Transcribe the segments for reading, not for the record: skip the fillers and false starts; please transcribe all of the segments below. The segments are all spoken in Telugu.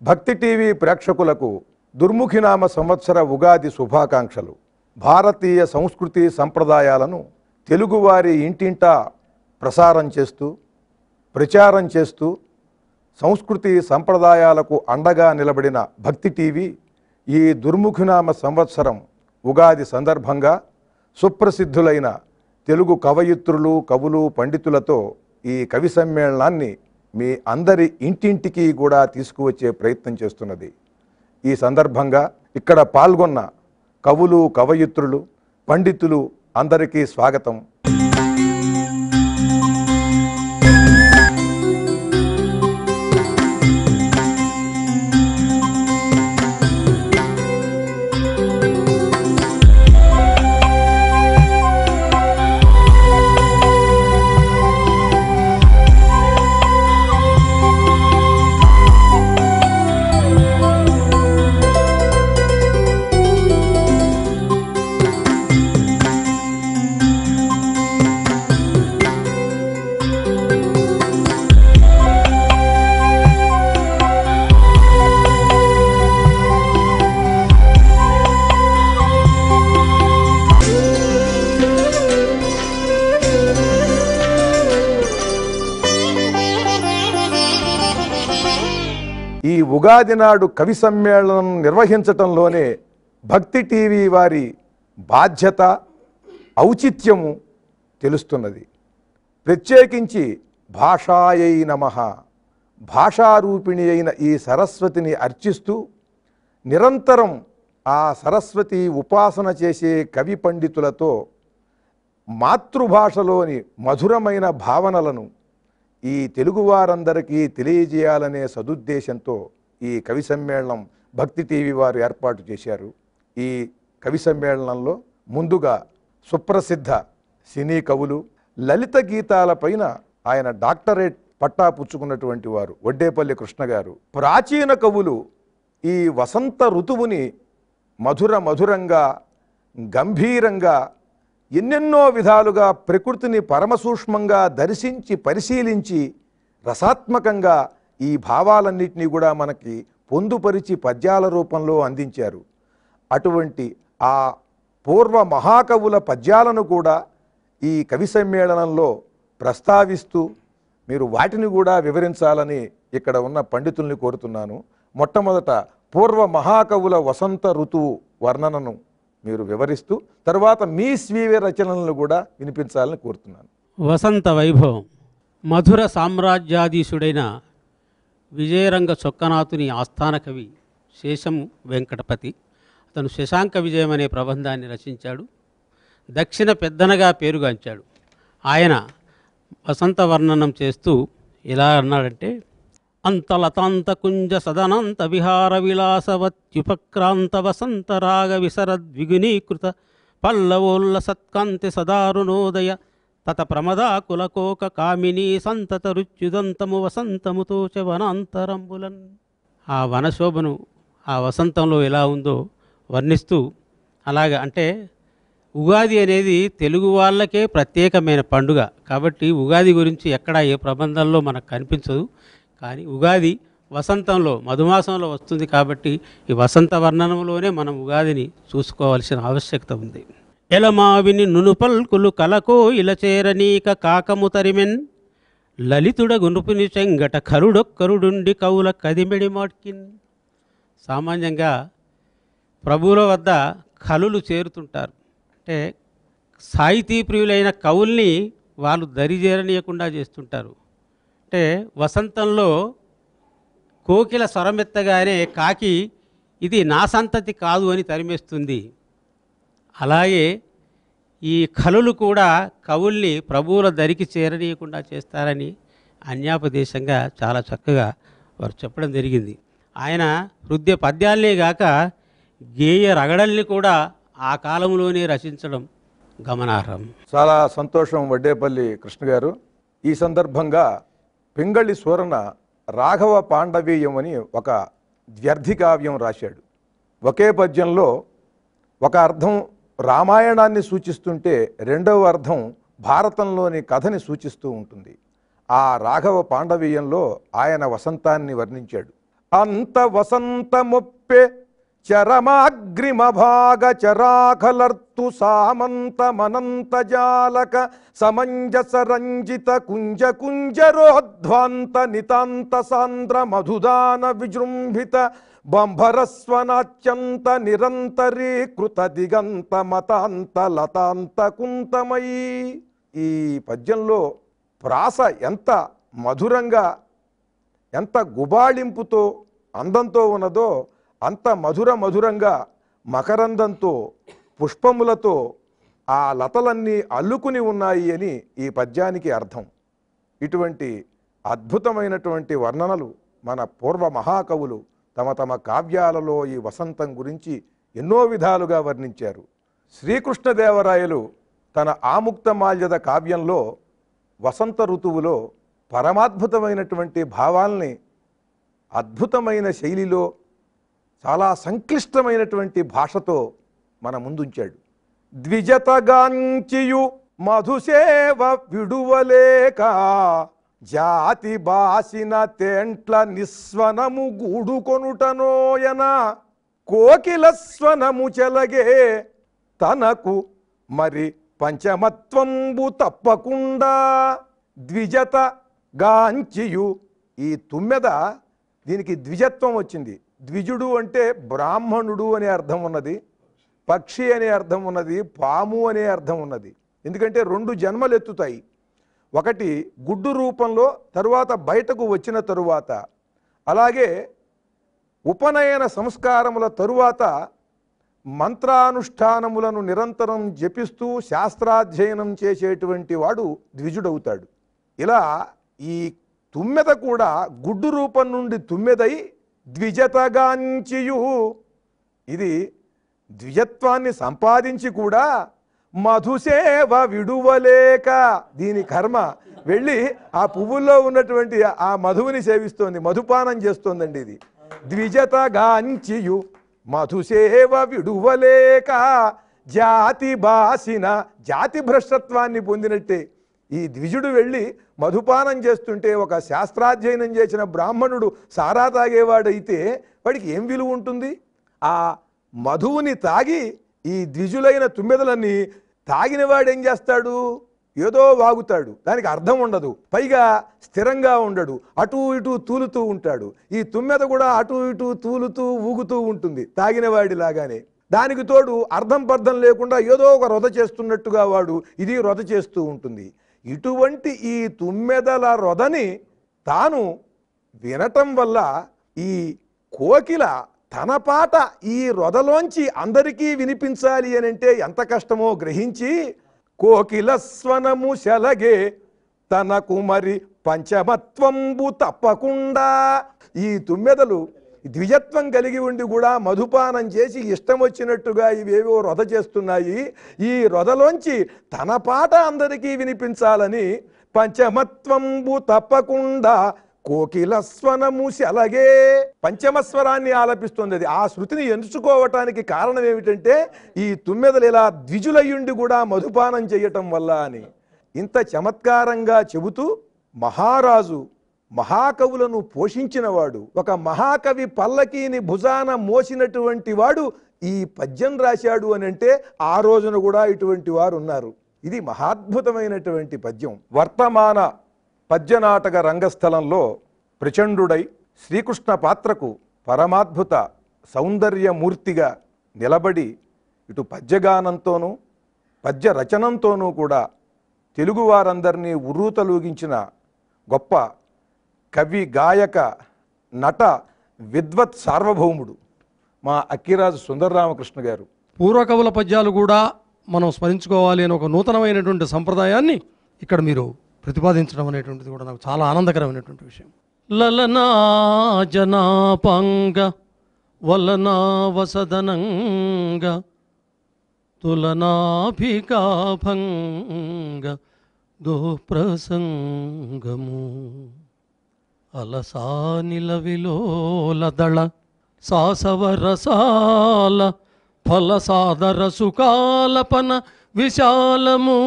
భక్తి టీవీ ప్రేక్షకులకు దుర్ముఖినామ సంవత్సర ఉగాది శుభాకాంక్షలు. భారతీయ సంస్కృతి సంప్రదాయాలను తెలుగువారి ఇంటింటా ప్రచారం చేస్తూ సంస్కృతి సంప్రదాయాలకు అండగా నిలబడిన భక్తి టీవీ ఈ దుర్ముఖినామ సంవత్సరం ఉగాది సందర్భంగా సుప్రసిద్ధులైన తెలుగు కవయిత్రులు, కవులు, పండితులతో ఈ కవి సమ్మేళనాన్ని మీ అందరి ఇంటింటికి కూడా తీసుకువచ్చే ప్రయత్నం చేస్తున్నది. ఈ సందర్భంగా ఇక్కడ పాల్గొన్న కవులు, కవయిత్రులు, పండితులు అందరికీ స్వాగతం. ఈ ఉగాది నాడు కవి సమ్మేళనం నిర్వహించటంలోనే భక్తి టీవీ వారి బాధ్యత, ఔచిత్యము తెలుస్తున్నది. ప్రత్యేకించి భాషాయై నమః, భాషారూపిణి అయిన ఈ సరస్వతిని అర్చిస్తూ నిరంతరం ఆ సరస్వతి ఉపాసన చేసే కవి పండితులతో మాతృభాషలోని మధురమైన భావనలను ఈ తెలుగువారందరికీ తెలియజేయాలనే సదుద్దేశంతో ఈ కవి సమ్మేళనం భక్తి టీవీ వారు ఏర్పాటు చేశారు. ఈ కవి సమ్మేళనంలో ముందుగా సుప్రసిద్ధ సినీ కవులు, లలిత గీతాలపైన ఆయన డాక్టరేట్ పట్టా పుచ్చుకున్నటువంటి వారు వడ్డేపల్లి కృష్ణ గారు, ప్రాచీన కవులు ఈ వసంత ఋతువుని మధురంగా గంభీరంగా ఎన్నెన్నో విధాలుగా ప్రకృతిని పరమసూక్ష్మంగా దర్శించి పరిశీలించి రసాత్మకంగా ఈ భావాలన్నింటినీ కూడా మనకి పొందుపరిచి పద్యాల రూపంలో అందించారు. అటువంటి ఆ పూర్వ మహాకవుల పద్యాలను కూడా ఈ కవి సమ్మేళనంలో ప్రస్తావిస్తూ మీరు వాటిని కూడా వివరించాలని ఇక్కడ ఉన్న పండితుల్ని కోరుతున్నాను. మొట్టమొదట పూర్వ మహాకవుల వసంత ఋతువు వర్ణనను మీరు వివరిస్తూ తర్వాత మీ స్వీయ రచనలను కూడా వినిపించాలని కోరుతున్నాను. వసంత వైభవం. మధుర సామ్రాజ్యాధీశుడైన విజయరంగ చొక్కనాథుని ఆస్థాన కవి శేషం వెంకటపతి. అతను శశాంక విజయం అనే ప్రబంధాన్ని రచించాడు. దక్షిణ పెద్దనగా పేరుగాంచాడు. ఆయన వసంత వర్ణనం చేస్తూ ఎలా అన్నాడంటే, అంతలతాంత కుంజ సదనంత విహార విలాసవత్యుపక్రాంత వసంత రాగ విసరద్విగునీకృత పల్లవోల్ల సత్కాంతి సదారుణోదయ తత ప్రమదాకులకోక కామినీ సంతత రుచ్యుదంతము వసంతముతో చ వనాంతరంబులన్. ఆ వనశోభను ఆ వసంతంలో ఎలా ఉందో వర్ణిస్తూ, అలాగా అంటే ఉగాది అనేది తెలుగు వాళ్ళకే ప్రత్యేకమైన పండుగ కాబట్టి ఉగాది గురించి ఎక్కడ ఏ ప్రబంధంలో మనకు కనిపించదు. కానీ ఉగాది వసంతంలో మధుమాసంలో వస్తుంది కాబట్టి ఈ వసంత వర్ణనంలోనే మనం ఉగాదిని చూసుకోవాల్సిన ఆవశ్యకత ఉంది. ఎలమావిని నునుపల్కులు కలకో ఇలచేరనీక కాకము తరిమెన్ లలితుడ గునుపుని చెంగట కరుడొక్కరుడుండి కవుల కదిమెడి మాట్కిన్. సామాన్యంగా ప్రభువుల వద్ద కలులు చేరుతుంటారు. అంటే సాహితీ ప్రియులైన కవుల్ని వాళ్ళు దరిచేరనీయకుండా చేస్తుంటారు. అంటే వసంతంలో కోకిల స్వరమెత్తగానే కాకి ఇది నా సంతతి కాదు అని తరిమేస్తుంది. అలాగే ఈ కలులు కూడా కవుల్ని ప్రభువుల దరికి చేరనీయకుండా చేస్తారని అన్యాపదేశంగా చాలా చక్కగా వారు చెప్పడం జరిగింది. ఆయన హృదయ పద్యాలనే గాక గేయ రగడల్ని కూడా ఆ కాలంలోనే రచించడం గమనార్హం. చాలా సంతోషం వడ్డేపల్లి కృష్ణ గారు. ఈ సందర్భంగా పింగళి సూరన రాఘవ పాండవీయం అని ఒక ద్వ్యర్థి కావ్యం రాశాడు. ఒకే పద్యంలో ఒక అర్థం రామాయణాన్ని సూచిస్తుంటే రెండవ అర్థం భారతంలోని కథని సూచిస్తూ ఉంటుంది. ఆ రాఘవ పాండవీయంలో ఆయన వసంతాన్ని వర్ణించాడు. అంత వసంతమొప్పే చరమాగ్రిమభాగ చరాఖలర్తు సామంతమనంత జాలక సమంజస రంజిత కుంజ కుంజరోధ్వాంత నితాంత సాంద్ర మధుదాన విజృంభిత బంభరస్వనాత్యంత నిరంతరీకృత దిగంత మతాంత లతాంత కుంతమయీ. ఈ పద్యంలో ప్రాస ఎంత మధురంగా, ఎంత గుబాళింపుతో అందంతో ఉన్నదో అంత మధురంగా మకరందంతో పుష్పములతో ఆ లతలన్నీ అల్లుకుని ఉన్నాయి అని ఈ పద్యానికి అర్థం. ఇటువంటి అద్భుతమైనటువంటి వర్ణనలు మన పూర్వ మహాకవులు తమ తమ కావ్యాలలో ఈ వసంతం గురించి ఎన్నో విధాలుగా వర్ణించారు. శ్రీకృష్ణదేవరాయలు తన ఆముక్తమాల్యద కావ్యంలో వసంత ఋతువులో పరమాద్భుతమైనటువంటి భావాల్ని అద్భుతమైన శైలిలో చాలా సంక్లిష్టమైనటువంటి భాషతో మన ముందుంచాడు. ద్విజతగాంచియు మధుసేవ విడువలేక జాతి బాసిన తేంట్ల నిస్వనము గూడుకొనుటనోయన కోకిల స్వనము చెలగే తనకు మరి పంచమత్వంబు తప్పకుండా. ద్విజత గాంచియు, ఈ తుమ్మెద దీనికి ద్విజత్వం వచ్చింది. ద్విజుడు అంటే బ్రాహ్మణుడు అనే అర్థం ఉన్నది, పక్షి అనే అర్థం ఉన్నది, పాము అనే అర్థం ఉన్నది. ఎందుకంటే రెండు జన్మలు ఎత్తుతాయి. ఒకటి గుడ్డు రూపంలో, తరువాత బయటకు వచ్చిన తరువాత, అలాగే ఉపనయన సంస్కారముల తరువాత మంత్రానుష్ఠానములను నిరంతరం జపిస్తూ శాస్త్రాధ్యయనం చేసేటువంటి వాడు ద్విజుడవుతాడు. ఇలా ఈ తుమ్మెద కూడా గుడ్డు రూపం నుండి తుమ్మెదై ద్విజతగాంచియు, ఇది ద్విజత్వాన్ని సంపాదించి కూడా మధుసేవ విడువలేక, దీని కర్మ వెళ్ళి ఆ పువ్వుల్లో ఉన్నటువంటి ఆ మధువుని సేవిస్తోంది, మధుపానం చేస్తోందండి. ఇది ద్విజతగాంచియు మధుసేవ విడువలేక జాతి బాసిన, జాతి భ్రష్టత్వాన్ని పొందినట్టే ఈ ద్విజుడు వెళ్ళి మధుపానం చేస్తుంటే, ఒక శాస్త్రాధ్యయనం చేసిన బ్రాహ్మణుడు సారా తాగేవాడైతే వాడికి ఏం విలువ ఉంటుంది? ఆ మధువుని తాగి ఈ ద్విజులైన తుమ్మెదలన్నీ తాగినవాడు ఏం చేస్తాడు? ఏదో వాగుతాడు, దానికి అర్థం ఉండదు, పైగా స్థిరంగా ఉండడు, అటు ఇటు తూలుతూ ఉంటాడు. ఈ తుమ్మెద కూడా అటు ఇటు తూలుతూ ఊగుతూ ఉంటుంది తాగినవాడిలాగానే. దానికి తోడు అర్థం పర్థం లేకుండా ఏదో ఒక రొద చేస్తున్నట్టుగా వాడు ఇది రొద చేస్తూ ఉంటుంది. ఇటువంటి ఈ తుమ్మెదల రొదని తాను వినటం వల్ల ఈ కోకిల తన పాట ఈ రొదలోంచి అందరికీ వినిపించాలి అని అంటే ఎంత కష్టమో గ్రహించి కోకిల స్వనము శలగే తనకు మరి పంచమత్వంబు తప్పకుండా. ఈ తుమ్మెదలు ద్విజత్వం కలిగి ఉండి కూడా మధుపానం చేసి ఇష్టం వచ్చినట్టుగా ఇవేవో రొద చేస్తున్నాయి. ఈ రొదలోంచి తన పాట అందరికీ వినిపించాలని పంచమత్వంబు తప్పకుండా కోకిల స్వనము శలగే, పంచమస్వరాన్ని ఆలపిస్తుంది. అది ఆ శృతిని ఎంచుకోవటానికి కారణం ఏమిటంటే ఈ తుమ్మెదలు ఇలా ద్విజులయ్యుండి కూడా మధుపానం చేయటం వల్ల అని ఇంత చమత్కారంగా చెబుతూ మహారాజు మహాకవులను పోషించినవాడు, ఒక మహాకవి పల్లకీని భుజాన మోసినటువంటి వాడు ఈ పద్యం రాశాడు అని అంటే ఆ రోజున కూడా ఇటువంటి వారు ఉన్నారు. ఇది మహాద్భుతమైనటువంటి పద్యం. వర్తమాన పద్యనాటక రంగస్థలంలో ప్రచండుడై శ్రీకృష్ణ పాత్రకు పరమాద్భుత సౌందర్యమూర్తిగా నిలబడి ఇటు పద్యగానంతోనూ పద్య రచనంతోనూ కూడా తెలుగువారందరినీ ఉర్రూతలూగించిన గొప్ప కవి, గాయక, నట, విద్వత్ సార్వభౌముడు మా అక్కిరాజు సుందరరామకృష్ణ గారు. పూర్వకవుల పద్యాలు కూడా మనం స్మరించుకోవాలి అని ఒక నూతనమైనటువంటి సంప్రదాయాన్ని ఇక్కడ మీరు ప్రతిపాదించడం అనేటువంటిది కూడా నాకు చాలా ఆనందకరమైనటువంటి విషయం. లలనా జనాపాంగ వలనా వసదనంగ తులనాభికాభంగ దుఃప్రసంగము అలసానిలవిలోలదళ సాసవరసాల ఫలసాదర సుకాలపన విశాలము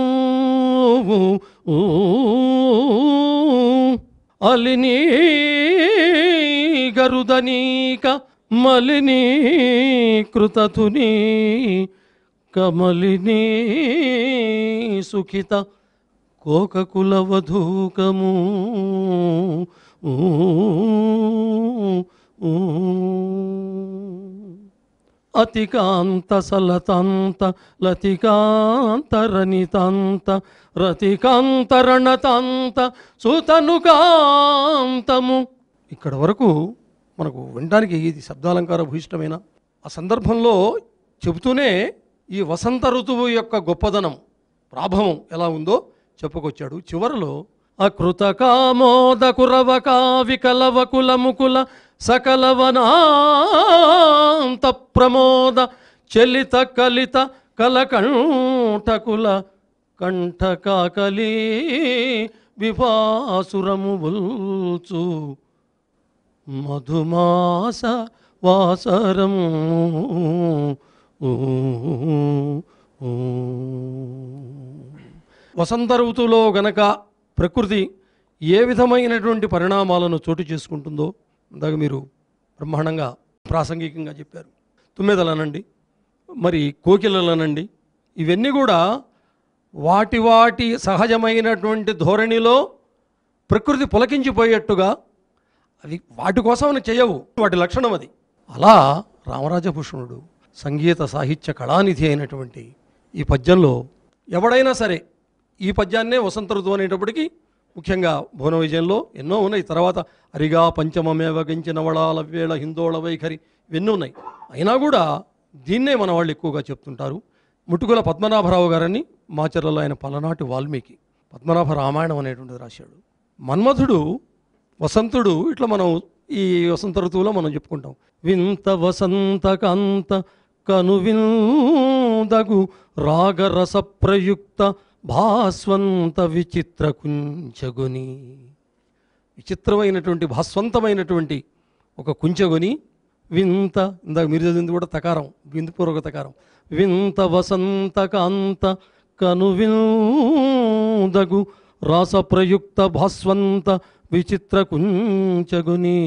అలినీగ గరుదనీక మలినీకృతతుని కమలినీ సుఖిత కోకకులవధూకము అతికాంత సలతాంత లతికాంతరనితాంత రతికాంతరణతాంత సుతనుకాంతము. ఇక్కడ వరకు మనకు వినడానికి ఇది శబ్దాలంకార భూయిష్టమైన ఆ సందర్భంలో చెబుతూనే ఈ వసంత ఋతువు యొక్క గొప్పదనం ప్రాభవం ఎలా ఉందో చెప్పుకొచ్చాడు. చివరిలో అకృత కామోద కురవక వికలవకుల ముకుల సకలవనాంత ప్రమోద చలిత కలిత కలకంఠకుల కంఠకాకలి విభాసురము బుల్చు మధుమాస వాసరం వసంత ఋతువులో గనక ప్రకృతి ఏ విధమైనటువంటి పరిణామాలను చోటు చేసుకుంటుందో ఇందాక మీరు బ్రహ్మాండంగా ప్రాసంగికంగా చెప్పారు. తుమ్మెదలనండి, మరి కోకిలలనండి, ఇవన్నీ కూడా వాటి వాటి సహజమైనటువంటి ధోరణిలో ప్రకృతి పులకించిపోయేట్టుగా అవి వాటి కోసం చేయవు, వాటి లక్షణం అది. అలా రామరాజభూషణుడు సంగీత సాహిత్య కళానిధి అయినటువంటి ఈ పద్యంలో ఎవడైనా సరే ఈ పద్యాన్నే వసంత ఋతువు అనేటప్పటికీ ముఖ్యంగా భువన విజయంలో ఎన్నో ఉన్నాయి. తర్వాత అరిగా పంచమమేవ గంచిన వళాల వేళ హిందోళ వైఖరి ఇవన్నీ ఉన్నాయి. అయినా కూడా దీన్నే మన వాళ్ళు ఎక్కువగా చెప్తుంటారు. ముటుకుల పద్మనాభరావు గారని మాచర్లలో ఆయన పలనాటి వాల్మీకి పద్మనాభ రామాయణం అనేటువంటిది రాశాడు. మన్మధుడు వసంతుడు ఇట్లా మనం ఈ వసంత ఋతువులో మనం చెప్పుకుంటాం. వింత వసంత కాంత కనువిందగు రాగరస ప్రయుక్త భాస్వంత విచిత్ర కుంచగుని. విచిత్రమైనటువంటి భాస్వంతమైనటువంటి ఒక కుంచగుని వింత, ఇందాక మీరు చదివింది కూడా తకారం, బిందుపూర్వక తకారం. వింత వసంత కాంత కనువిందగు రాస ప్రయుక్త భాస్వంత విచిత్ర కుంచగుని.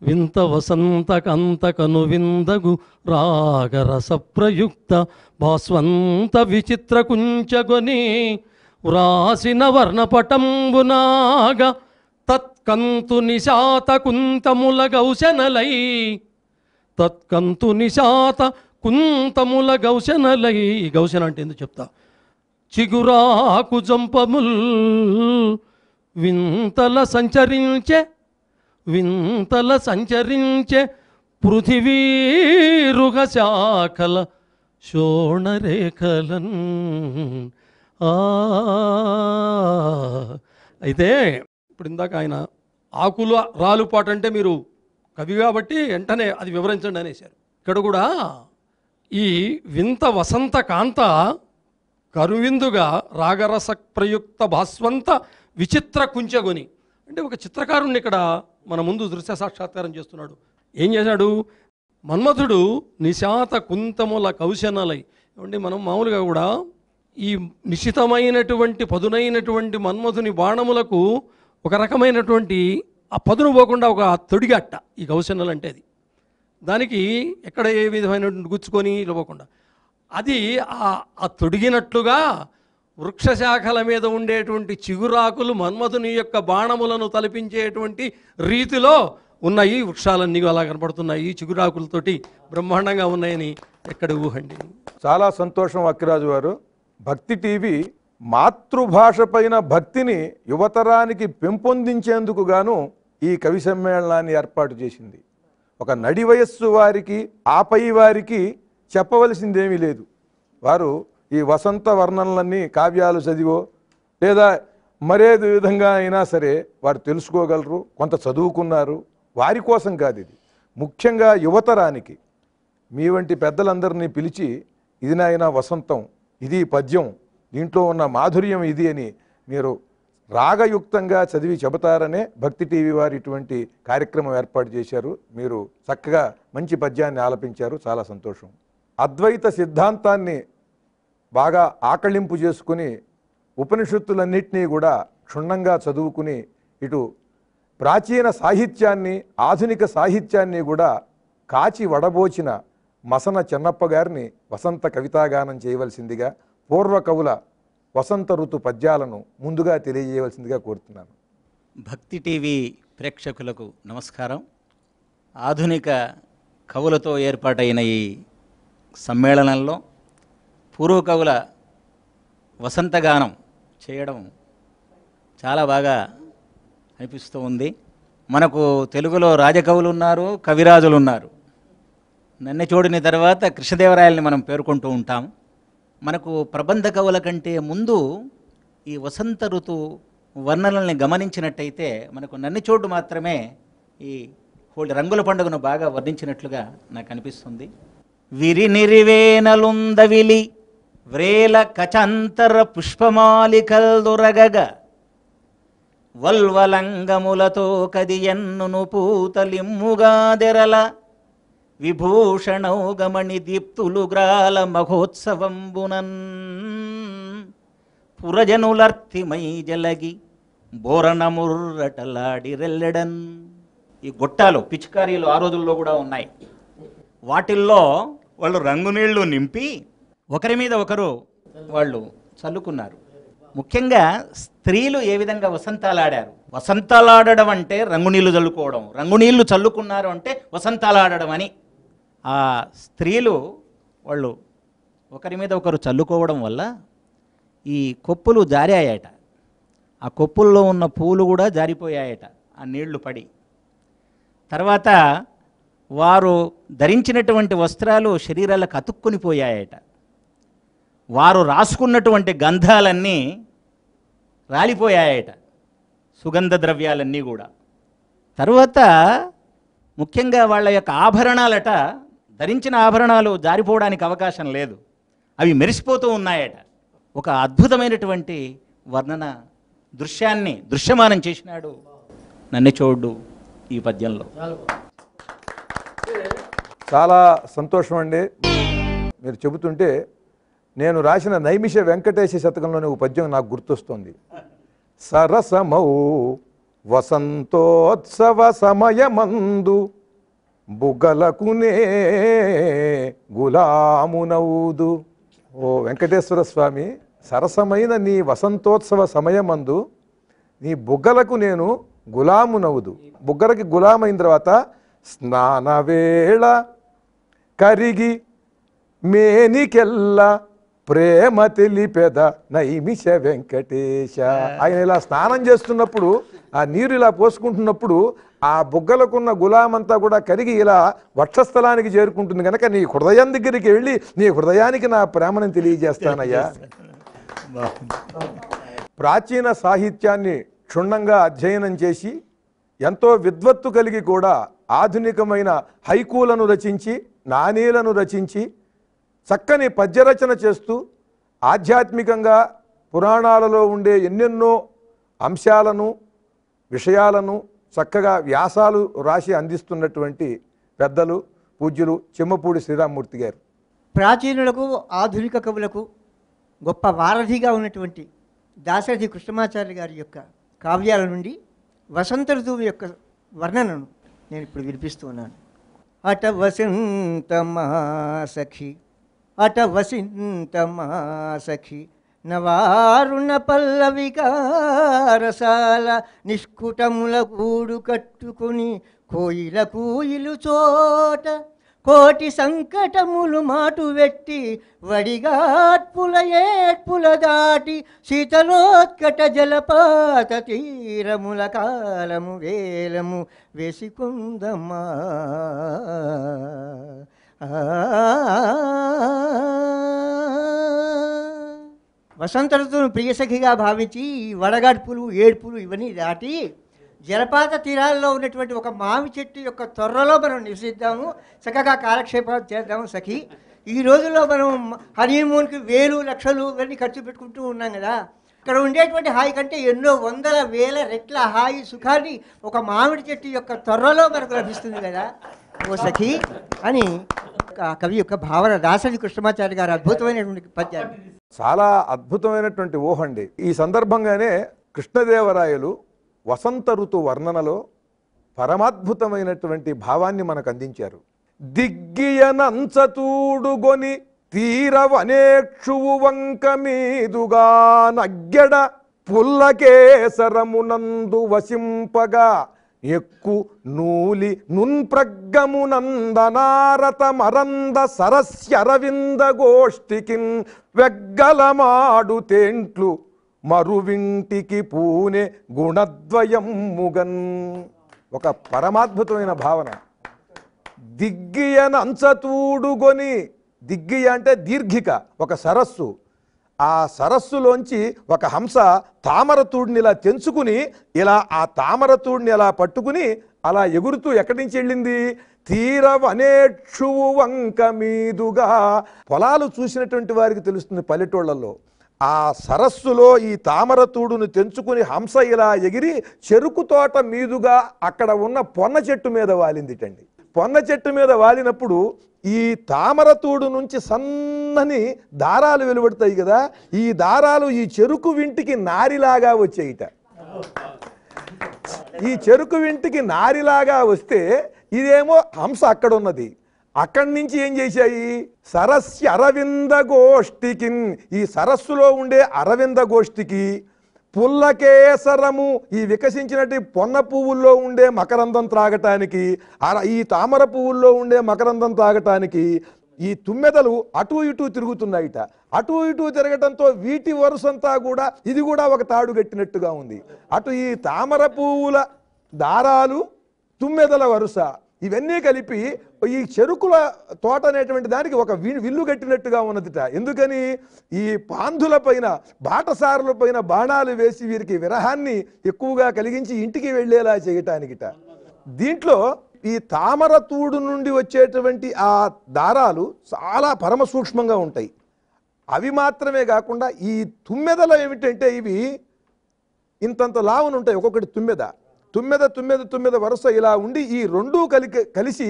వింత వసంత కాంత కనువిందగు రాగరస ప్రయుక్త భాస్వంత విచిత్ర కుంచగుని. వ్రాసిన వర్ణపటంబునాగ తత్కంతు నిశాత కుంతముల గౌశనలై. తత్కంతు నిశాత కుంతముల గౌశనలై. గౌశన అంటే ఎందుకు చెప్తా. చిగురాకు జంపముల్ వింతల సంచరించే వింతల సంచరించే పృథివీరుగ శాఖల శోణరేఖలన్. అయితే ఇప్పుడు ఇందాక ఆయన ఆకుల రాలుపాట అంటే మీరు కవి కాబట్టి వెంటనే అది వివరించండి అనేసారు. ఇక్కడ కూడా ఈ వింత వసంత కాంత కరువిందుగా రాగరస ప్రయుక్త భాస్వంత విచిత్ర కుంచగుని అంటే ఒక చిత్రకారుణ్ణి ఇక్కడ మన ముందు దృశ్య సాక్షాత్కారం చేస్తున్నాడు. ఏం చేశాడు? మన్మథుడు నిశాత కుంతముల కౌశనలై. ఏమంటే మనం మామూలుగా కూడా ఈ నిశితమైనటువంటి పదునైనటువంటి మన్మథుని బాణములకు ఒక రకమైనటువంటి ఆ పదును పోకుండా ఒక తొడిగట్ట ఈ కౌశనలు అంటే అది. దానికి ఎక్కడ ఏ విధమైనటువంటి గుచ్చుకొని ఇవ్వకుండా అది ఆ తొడిగినట్లుగా వృక్షశాఖల మీద ఉండేటువంటి చిగురాకులు మన్మథుని యొక్క బాణములను తలపించేటువంటి రీతిలో ఉన్నాయి. వృక్షాలన్నీ అలా కనపడుతున్నాయి, చిగురాకులతోటి బ్రహ్మాండంగా ఉన్నాయని ఎక్కడ ఊహండి. చాలా సంతోషం అక్కిరాజు గారు. భక్తి టీవీ మాతృభాష పైన భక్తిని యువతరానికి పెంపొందించేందుకు గాను ఈ కవి సమ్మేళనాన్ని ఏర్పాటు చేసింది. ఒక నడి వయస్సు వారికి ఆపై వారికి చెప్పవలసిందేమీ లేదు. వారు ఈ వసంత వర్ణనలన్నీ కావ్యాలు చదివో లేదా మరేది విధంగా అయినా సరే వారు తెలుసుకోగలరు, కొంత చదువుకున్నారు. వారి కోసం కాదు ఇది, ముఖ్యంగా యువతరానికి. మీ వంటి పెద్దలందరినీ పిలిచి ఇది నాయన వసంతం, ఇది పద్యం, దీంట్లో ఉన్న మాధుర్యం ఇది అని మీరు రాగయుక్తంగా చదివి చెబుతారనే భక్తి టీవీ వారు ఇటువంటి కార్యక్రమం ఏర్పాటు చేశారు. మీరు చక్కగా మంచి పద్యాన్ని ఆలపించారు, చాలా సంతోషం. అద్వైత సిద్ధాంతాన్ని బాగా ఆకళింపు చేసుకుని ఉపనిషత్తులన్నింటినీ కూడా క్షుణ్ణంగా చదువుకుని ఇటు ప్రాచీన సాహిత్యాన్ని, ఆధునిక సాహిత్యాన్ని కూడా కాచి వడబోచిన మసన చెన్నప్ప గారిని వసంత కవితాగానం చేయవలసిందిగా, పూర్వ కవుల వసంత ఋతు పద్యాలను ముందుగా తెలియజేయవలసిందిగా కోరుతున్నాను. భక్తి టీవీ ప్రేక్షకులకు నమస్కారం. ఆధునిక కవులతో ఏర్పాటైన ఈ సమ్మేళనంలో పూర్వ కవుల వసంతగానం చేయడం చాలా బాగా అనిపిస్తూ ఉంది. మనకు తెలుగులో రాజకవులు ఉన్నారు, కవిరాజులు ఉన్నారు. నన్నెచోడిని తర్వాత కృష్ణదేవరాయల్ని మనం పేర్కొంటూ ఉంటాం. మనకు ప్రబంధ కవుల కంటే ముందు ఈ వసంత ఋతు వర్ణనల్ని గమనించినట్టయితే మనకు నన్నెచోడు మాత్రమే ఈ రంగుల పండుగను బాగా వర్ణించినట్లుగా నాకు అనిపిస్తుంది. విరి నిరివేనలుందవిలి వ్రేల కచంతర పుష్పమాలికల్దొరగగ వల్వలంగములతో కదియన్నును పూతలిమ్ముగా దెరల విభూషణౌగమణి దీప్తులు గ్రాల మహోత్సవంబునన్ పురజనులర్తిమై జలగి బోరణముర్రటలాడి రెల్లెడన్. ఈ గొట్టాలు, పిచికారీలు ఆ రోజుల్లో కూడా ఉన్నాయి. వాటిల్లో వాళ్ళు రంగునీళ్లు నింపి ఒకరి మీద ఒకరు వాళ్ళు చల్లుకున్నారు. ముఖ్యంగా స్త్రీలు ఏ విధంగా వసంతాలాడారు. వసంతాలాడడం అంటే రంగునీళ్లు చల్లుకోవడం, రంగునీళ్లు చల్లుకున్నారు అంటే వసంతాలాడడం అని. ఆ స్త్రీలు వాళ్ళు ఒకరి మీద ఒకరు చల్లుకోవడం వల్ల ఈ కొప్పులు జారాయట. ఆ కొప్పుల్లో ఉన్న పూలు కూడా జారిపోయాయట ఆ నీళ్లు పడి. తర్వాత వారు ధరించినటువంటి వస్త్రాలు శరీరాలకు అతుక్కుని పోయాయట. వారు రాసుకున్నటువంటి గంధాలన్నీ రాలిపోయాయట, సుగంధ ద్రవ్యాలన్నీ కూడా. తర్వాత ముఖ్యంగా వాళ్ళ యొక్క ఆభరణాలట, ధరించిన ఆభరణాలు జారిపోవడానికి అవకాశం లేదు, అవి మెరిసిపోతూ ఉన్నాయట. ఒక అద్భుతమైనటువంటి వర్ణన దృశ్యాన్ని దృశ్యమానం చేసినాడు నన్నెచోడు ఈ పద్యంలో. చాలా సంతోషం అండి. మీరు చెబుతుంటే నేను రాసిన నైమిష వెంకటేశ శతకంలోని ఒక పద్యం నాకు గుర్తొస్తుంది. సరసమౌ వసంతోత్సవ సమయమందు బుగ్గలకునే గులామునౌదు. ఓ వెంకటేశ్వర స్వామి, సరసమైన నీ వసంతోత్సవ సమయమందు నీ బుగ్గలకు నేను గులామునవుదు. బుగ్గలకి గులామైన తర్వాత స్నానవేళ కరిగి మేనికెల్ల ప్రేమ తెలిపెద నైమిష వెంకటేశ. ఆయన ఇలా స్నానం చేస్తున్నప్పుడు, ఆ నీరు ఇలా పోసుకుంటున్నప్పుడు ఆ బుగ్గలకున్న గులామంతా కూడా కరిగి ఇలా వక్షస్థలానికి చేరుకుంటుంది. కనుక నీ హృదయం దగ్గరికి వెళ్ళి నీ హృదయానికి నా ప్రేమను తెలియజేస్తానయ్యా. ప్రాచీన సాహిత్యాన్ని క్షుణ్ణంగా అధ్యయనం చేసి ఎంతో విద్వత్తు కలిగి కూడా ఆధునికమైన హైకూలను రచించి, నానీలను రచించి, చక్కని పద్యరచన చేస్తూ ఆధ్యాత్మికంగా పురాణాలలో ఉండే ఎన్నెన్నో అంశాలను, విషయాలను చక్కగా వ్యాసాలు రాసి అందిస్తున్నటువంటి పెద్దలు పూజ్యులు చెమ్మపూడి శ్రీరామ్మూర్తి గారు. ప్రాచీనులకు ఆధునిక కవులకు గొప్ప వారధిగా ఉన్నటువంటి దాశరథి కృష్ణమాచార్య గారి యొక్క కావ్యాల నుండి వసంత ఋతువు యొక్క వర్ణనను నేను ఇప్పుడు వినిపిస్తున్నాను. అట వసంతమాసఖి, అట వసంతమాసఖి నవారుణ పల్లవికారసాల నిష్కుటముల గూడు కట్టుకుని కోయిల కూయిలు చోట కోటి సంకటములు మాటు వెట్టి వడిగాట్పుల ఏట్పుల దాటి శీతలోత్కట జలపాత తీరముల కాలము వేలము వేసికుందమ్మా. వసంత ఋతువును ప్రియసఖిగా భావించి వడగాడ్పులు, ఏడ్పులు ఇవన్నీ దాటి జలపాత తీరాల్లో ఉన్నటువంటి ఒక మామి చెట్టు యొక్క తొర్రలో మనం నివసిద్దాము, చక్కగా కాలక్షేపాలు చేద్దాము సఖి. ఈ రోజుల్లో మనం హనీమూన్కి వేలు లక్షలు ఇవన్నీ ఖర్చు పెట్టుకుంటూ ఉన్నాం కదా. ఇక్కడ ఉండేటువంటి హాయి కంటే ఎన్నో వందల వేల రెట్ల హాయి సుఖాన్ని ఒక మామిడి చెట్టు యొక్క తొర్రలో మనకు లభిస్తుంది కదా ఓ సఖి అని కవి యొక్క భావన. దాశరథి కృష్ణమాచార్య గారు అద్భుతమైనటువంటి పద్యాలు. చాలా అద్భుతమైనటువంటి ఊహండి. ఈ సందర్భంగానే కృష్ణదేవరాయలు వసంత ఋతు వర్ణనలో పరమాద్భుతమైనటువంటి భావాన్ని మనకు అందించారు. దిగ్గియనంచతూడుగొని తీరవనేక్షువు వంక మీదుగా నగ్గెడ పుల్లకేసరమునందు వసింపగా ఎక్కు నూలి నున్ప్రగ్గమునందనారత మరంద సరస్యరవింద గోష్ఠికిన్ వెగ్గలమాడు తేంట్లు మరువింటికి పూనె గుణద్వయముగన్. ఒక పరమాద్భుతమైన భావన. దిగ్గియన అంచతూడుగొని, దిగ్గియ అంటే దీర్ఘిక, ఒక సరస్సు. ఆ సరస్సులోంచి ఒక హంస తామరతూడిని ఇలా తెంచుకుని ఇలా ఆ తామరతూడిని అలా పట్టుకుని అలా ఎగురుతూ ఎక్కడి నుంచి వెళ్ళింది? తీరవనేక్షువు వంక మీదుగా. పొలాలు చూసినటువంటి వారికి తెలుస్తుంది పల్లెటూళ్లలో. ఆ సరస్సులో ఈ తామరతూడును తెంచుకుని హంస ఇలా ఎగిరి చెరుకు తోట మీదుగా అక్కడ ఉన్న పొన్న చెట్టు మీద వాలిందిటండి. పొన్న చెట్టు మీద వాలినప్పుడు ఈ తామరతూడు నుంచి సన్నని దారాలు వెలువడతాయి కదా, ఈ దారాలు ఈ చెరుకు వింటికి నారిలాగా వచ్చేయిట. ఈ చెరుకు వింటికి నారిలాగా వస్తే ఇదేమో హంస అక్కడ ఉన్నది. అక్కడి నుంచి ఏం చేశాయి? సరస్య అరవింద గోష్ఠికి, ఈ సరస్సులో ఉండే అరవింద గోష్ఠికి, పుల్లకేసరము ఈ వికసించినట్టు పొన్న పువ్వుల్లో ఉండే మకరందం త్రాగటానికి, ఈ తామర పువ్వుల్లో ఉండే మకరందం త్రాగటానికి ఈ తుమ్మెదలు అటు ఇటు తిరుగుతున్నాయిట. అటు ఇటు తిరగటంతో వీటి వరుసంతా కూడా ఇది కూడా ఒక తాడు కట్టినట్టుగా ఉంది. అటు ఈ తామర పువ్వుల దారాలు, తుమ్మెదల వరుస, ఇవన్నీ కలిపి ఈ చెరుకుల తోట అనేటువంటి దానికి ఒక విల్లు కట్టినట్టుగా ఉన్నదిట. ఎందుకని? ఈ పాంధుల పైన, బాటసారుల పైన బాణాలు వేసి వీరికి విరహాన్ని ఎక్కువగా కలిగించి ఇంటికి వెళ్ళేలా చేయటానికిట. దీంట్లో ఈ తామర తూడు నుండి వచ్చేటువంటి ఆ దారాలు చాలా పరమ సూక్ష్మంగా ఉంటాయి. అవి మాత్రమే కాకుండా ఈ తుమ్మెదలు ఏమిటంటే ఇవి ఇంతంత లావును ఉంటాయి. ఒక్కొక్కటి తుమ్మెద తుమ్మెద తుమ్మెద తుమ్మెద వరుస ఇలా ఉండి ఈ రెండూ కలిసి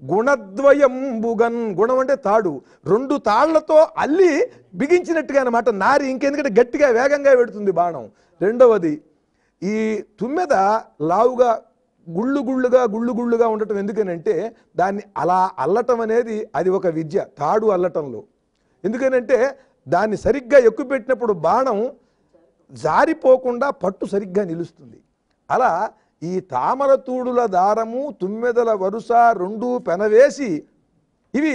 గుణద్వయంబుగన్, గుణం అంటే తాడు, రెండు తాళ్లతో అల్లి బిగించినట్టుగా అన్నమాట నారి. ఇంకెందుకంటే గట్టిగా వేగంగా పెడుతుంది బాణం. రెండవది ఈ తుమ్మెద లావుగా గుళ్ళు గుళ్ళుగా ఉండటం ఎందుకనంటే దాన్ని అలా అల్లటం అనేది అది ఒక విద్య తాడు అల్లటంలో. ఎందుకనంటే దాన్ని సరిగ్గా ఎక్కుపెట్టినప్పుడు బాణం జారిపోకుండా పట్టు సరిగ్గా నిలుస్తుంది. అలా ఈ తామరతూడుల దారము, తుమ్మెదల వరుస రెండూ పెనవేసి ఇవి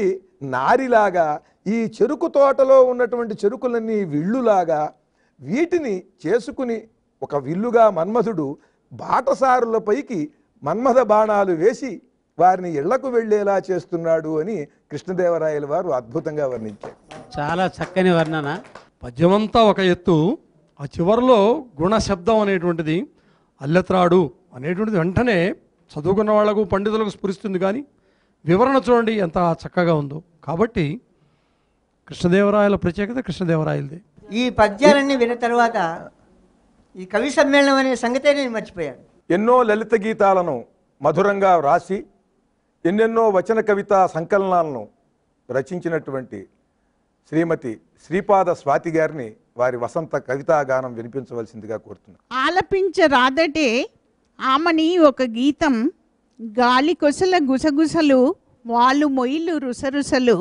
నారిలాగా, ఈ చెరుకు తోటలో ఉన్నటువంటి చెరుకులన్నీ విల్లులాగా, వీటిని చేసుకుని ఒక విల్లుగా మన్మధుడు బాటసారులపైకి మన్మథ బాణాలు వేసి వారిని ఇళ్లకు వెళ్ళేలా చేస్తున్నాడు అని కృష్ణదేవరాయల వారు అద్భుతంగా వర్ణించారు. చాలా చక్కని వర్ణన. పద్యమంతా ఒక ఎత్తు, ఆ చివరిలో గుణ శబ్దం అనేటువంటిది, అల్లెత్రాడు అనేటువంటిది వెంటనే చదువుకున్న వాళ్లకు పండితులకు స్ఫురిస్తుంది. కానీ వివరణ చూడండి ఎంత చక్కగా ఉందో. కాబట్టి కృష్ణదేవరాయల ప్రత్యేకత కృష్ణదేవరాయలదే. ఈ పద్యాలన్నీ విన్న తర్వాత ఈ కవి సమ్మేళనం అనే సంగతే నేను మర్చిపోయాను. ఎన్నో లలిత గీతాలను మధురంగా వ్రాసి ఎన్నెన్నో వచన కవితా సంకలనాలను రచించినటువంటి శ్రీమతి శ్రీపాద స్వాతి గారిని వారి వసంత కవితా గానం వినిపించవలసిందిగా కోరుతున్నాను. ఆలపించరాదటే ఆమని ఒక గీతం, గాలి కొసల గుసగుసలు, వాళ్ళు మొయిలు రుసరుసలు,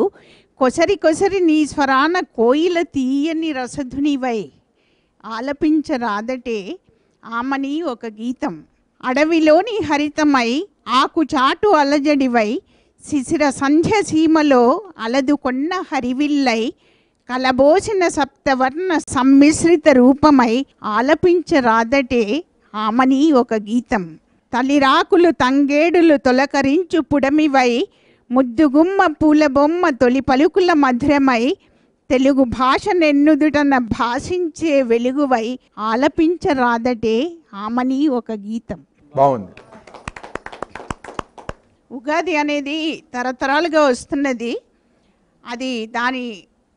కొసరి కొసరి నీ స్వరాన కోయిల తీయని రసధునివై. ఆలపించరాదటే ఆమని ఒక గీతం, అడవిలోని హరితమై ఆకుచాటు అలజడివై, శిశిర సంధ్య సీమలో అలదుకొన్న హరివిల్లై, కలబోసిన సప్తవర్ణ సమ్మిశ్రిత రూపమై. ఆలపించరాదటే ఆమని ఒక గీతం, తలిరాకులు తంగేడులు తొలకరించు పుడమివై, ముద్దుగుమ్మ పూలబొమ్మ తొలి పలుకుల మధురమై, తెలుగు భాష నెన్నుదుటన భాషించే వెలుగువై. ఆలపించరాదటే ఆమని ఒక గీతం. బాగుంది. ఉగాది అనేది తరతరాలుగా వస్తున్నది. అది దాని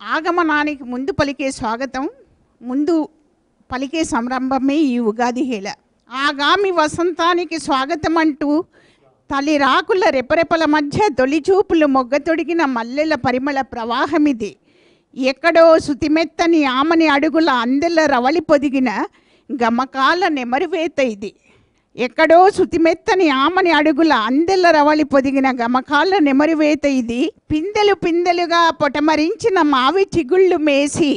ఆగమనానికి ముందు పలికే స్వాగతం, ముందు పలికే సంరంభమే ఈ ఉగాది హేళ. ఆగామి వసంతానికి స్వాగతం అంటూ తలిరాకుల రెపరెపల మధ్య తొలిచూపులు మొగ్గతొడిగిన మల్లెల పరిమళ ప్రవాహమిది. ఎక్కడో శుతిమెత్తని ఆమని అడుగుల అందెల రవళి పొదిగిన గమకాల నెమరువేత ఇది. ఎక్కడో శుతిమెత్తని ఆమని అడుగుల అందెల్ల రవళి పొదిగిన గమకాళ్ళ నెమరివేత ఇది. పిందెలు పిందెలుగా పొటమరించిన మావి చిగుళ్ళు మేసి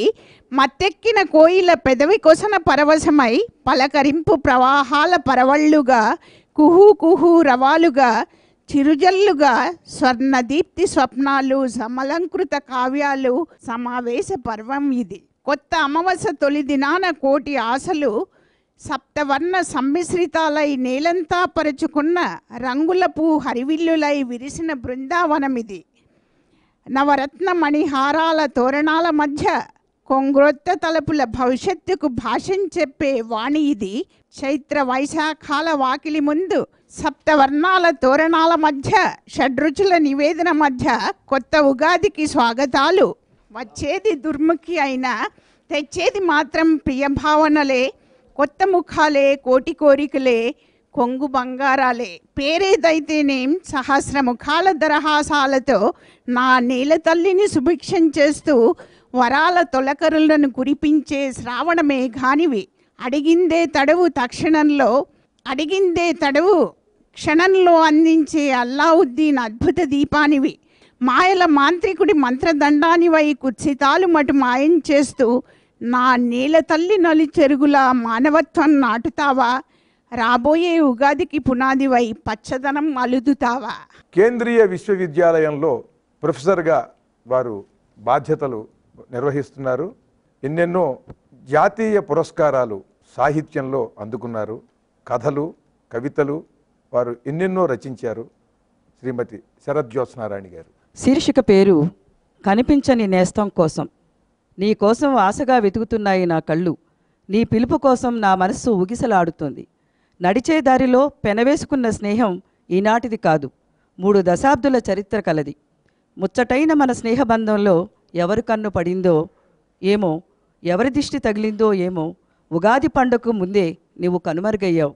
మత్తెక్కిన కోయిల పెదవి కొసన పరవశమై పలకరింపు ప్రవాహాల పరవళ్ళుగా కుహూ కుహూ రవాలుగా చిరుజల్లుగా స్వర్ణదీప్తి స్వప్నాలు సమలంకృత కావ్యాలు సమావేశ పర్వం ఇది. కొత్త అమావాస తొలి దినాన కోటి ఆశలు సప్తవర్ణ సమ్మిశ్రితాలై నేలంతా పరుచుకున్న రంగుల పూ హరివిల్లులై విరిసిన బృందావనమిది. నవరత్న మణిహారాల తోరణాల మధ్య కొంగ్రొత్త తలపుల భవిష్యత్తుకు భాష్యం చెప్పే వాణి ఇది. చైత్ర వైశాఖాల వాకిలి ముందు సప్తవర్ణాల తోరణాల మధ్య షడ్రుచుల నివేదన మధ్య కొత్త ఉగాదికి స్వాగతాలు. వచ్చేది దుర్ముఖి అయినా తెచ్చేది మాత్రం ప్రియభావనలే. కొత్త ముఖాలే కోటి కోరికలే కొంగు బంగారాలే. పేరేదైతేనేం సహస్ర ముఖాల దరహాసాలతో నా నేల తల్లిని సుభిక్షం చేస్తూ వరాల తొలకరులను కురిపించే శ్రావణ మేఘానివి. అడిగిందే తడవు తక్షణంలో అడిగిందే తడవు క్షణంలో అందించే అల్లావుద్దీన్ అద్భుత దీపానివి. మాయల మాంత్రికుడి మంత్రదండానివై కుత్సితాలు మటు మాయం చేస్తూ నా నేల తల్లి నలి చెరుగులా మానవత్వం నాటుతావా? రాబోయే ఉగాదికి పునాదివై పచ్చదనం అలుదుతావా? కేంద్రీయ విశ్వవిద్యాలయంలో ప్రొఫెసర్గా వారు బాధ్యతలు నిర్వహిస్తున్నారు. ఎన్నెన్నో జాతీయ పురస్కారాలు సాహిత్యంలో అందుకున్నారు. కథలు, కవితలు వారు ఎన్నెన్నో రచించారు. శ్రీమతి శరజ్యోత్స్నారాణి గారు. శీర్షిక పేరు కనిపించని నేస్తం కోసం. నీ కోసం ఆశగా వెతుకుతున్నాయి నా కళ్ళు. నీ పిలుపు కోసం నా మనస్సు ఉగిసలాడుతుంది. నడిచే దారిలో పెనవేసుకున్న స్నేహం ఈనాటిది కాదు, 3 దశాబ్దుల చరిత్ర కలది. ముచ్చటైన మన స్నేహబంధంలో ఎవరి కన్ను పడిందో ఏమో, ఎవరి దిష్టి తగిలిందో ఏమో, ఉగాది పండుగకు ముందే నీవు కనుమరుగయ్యావు.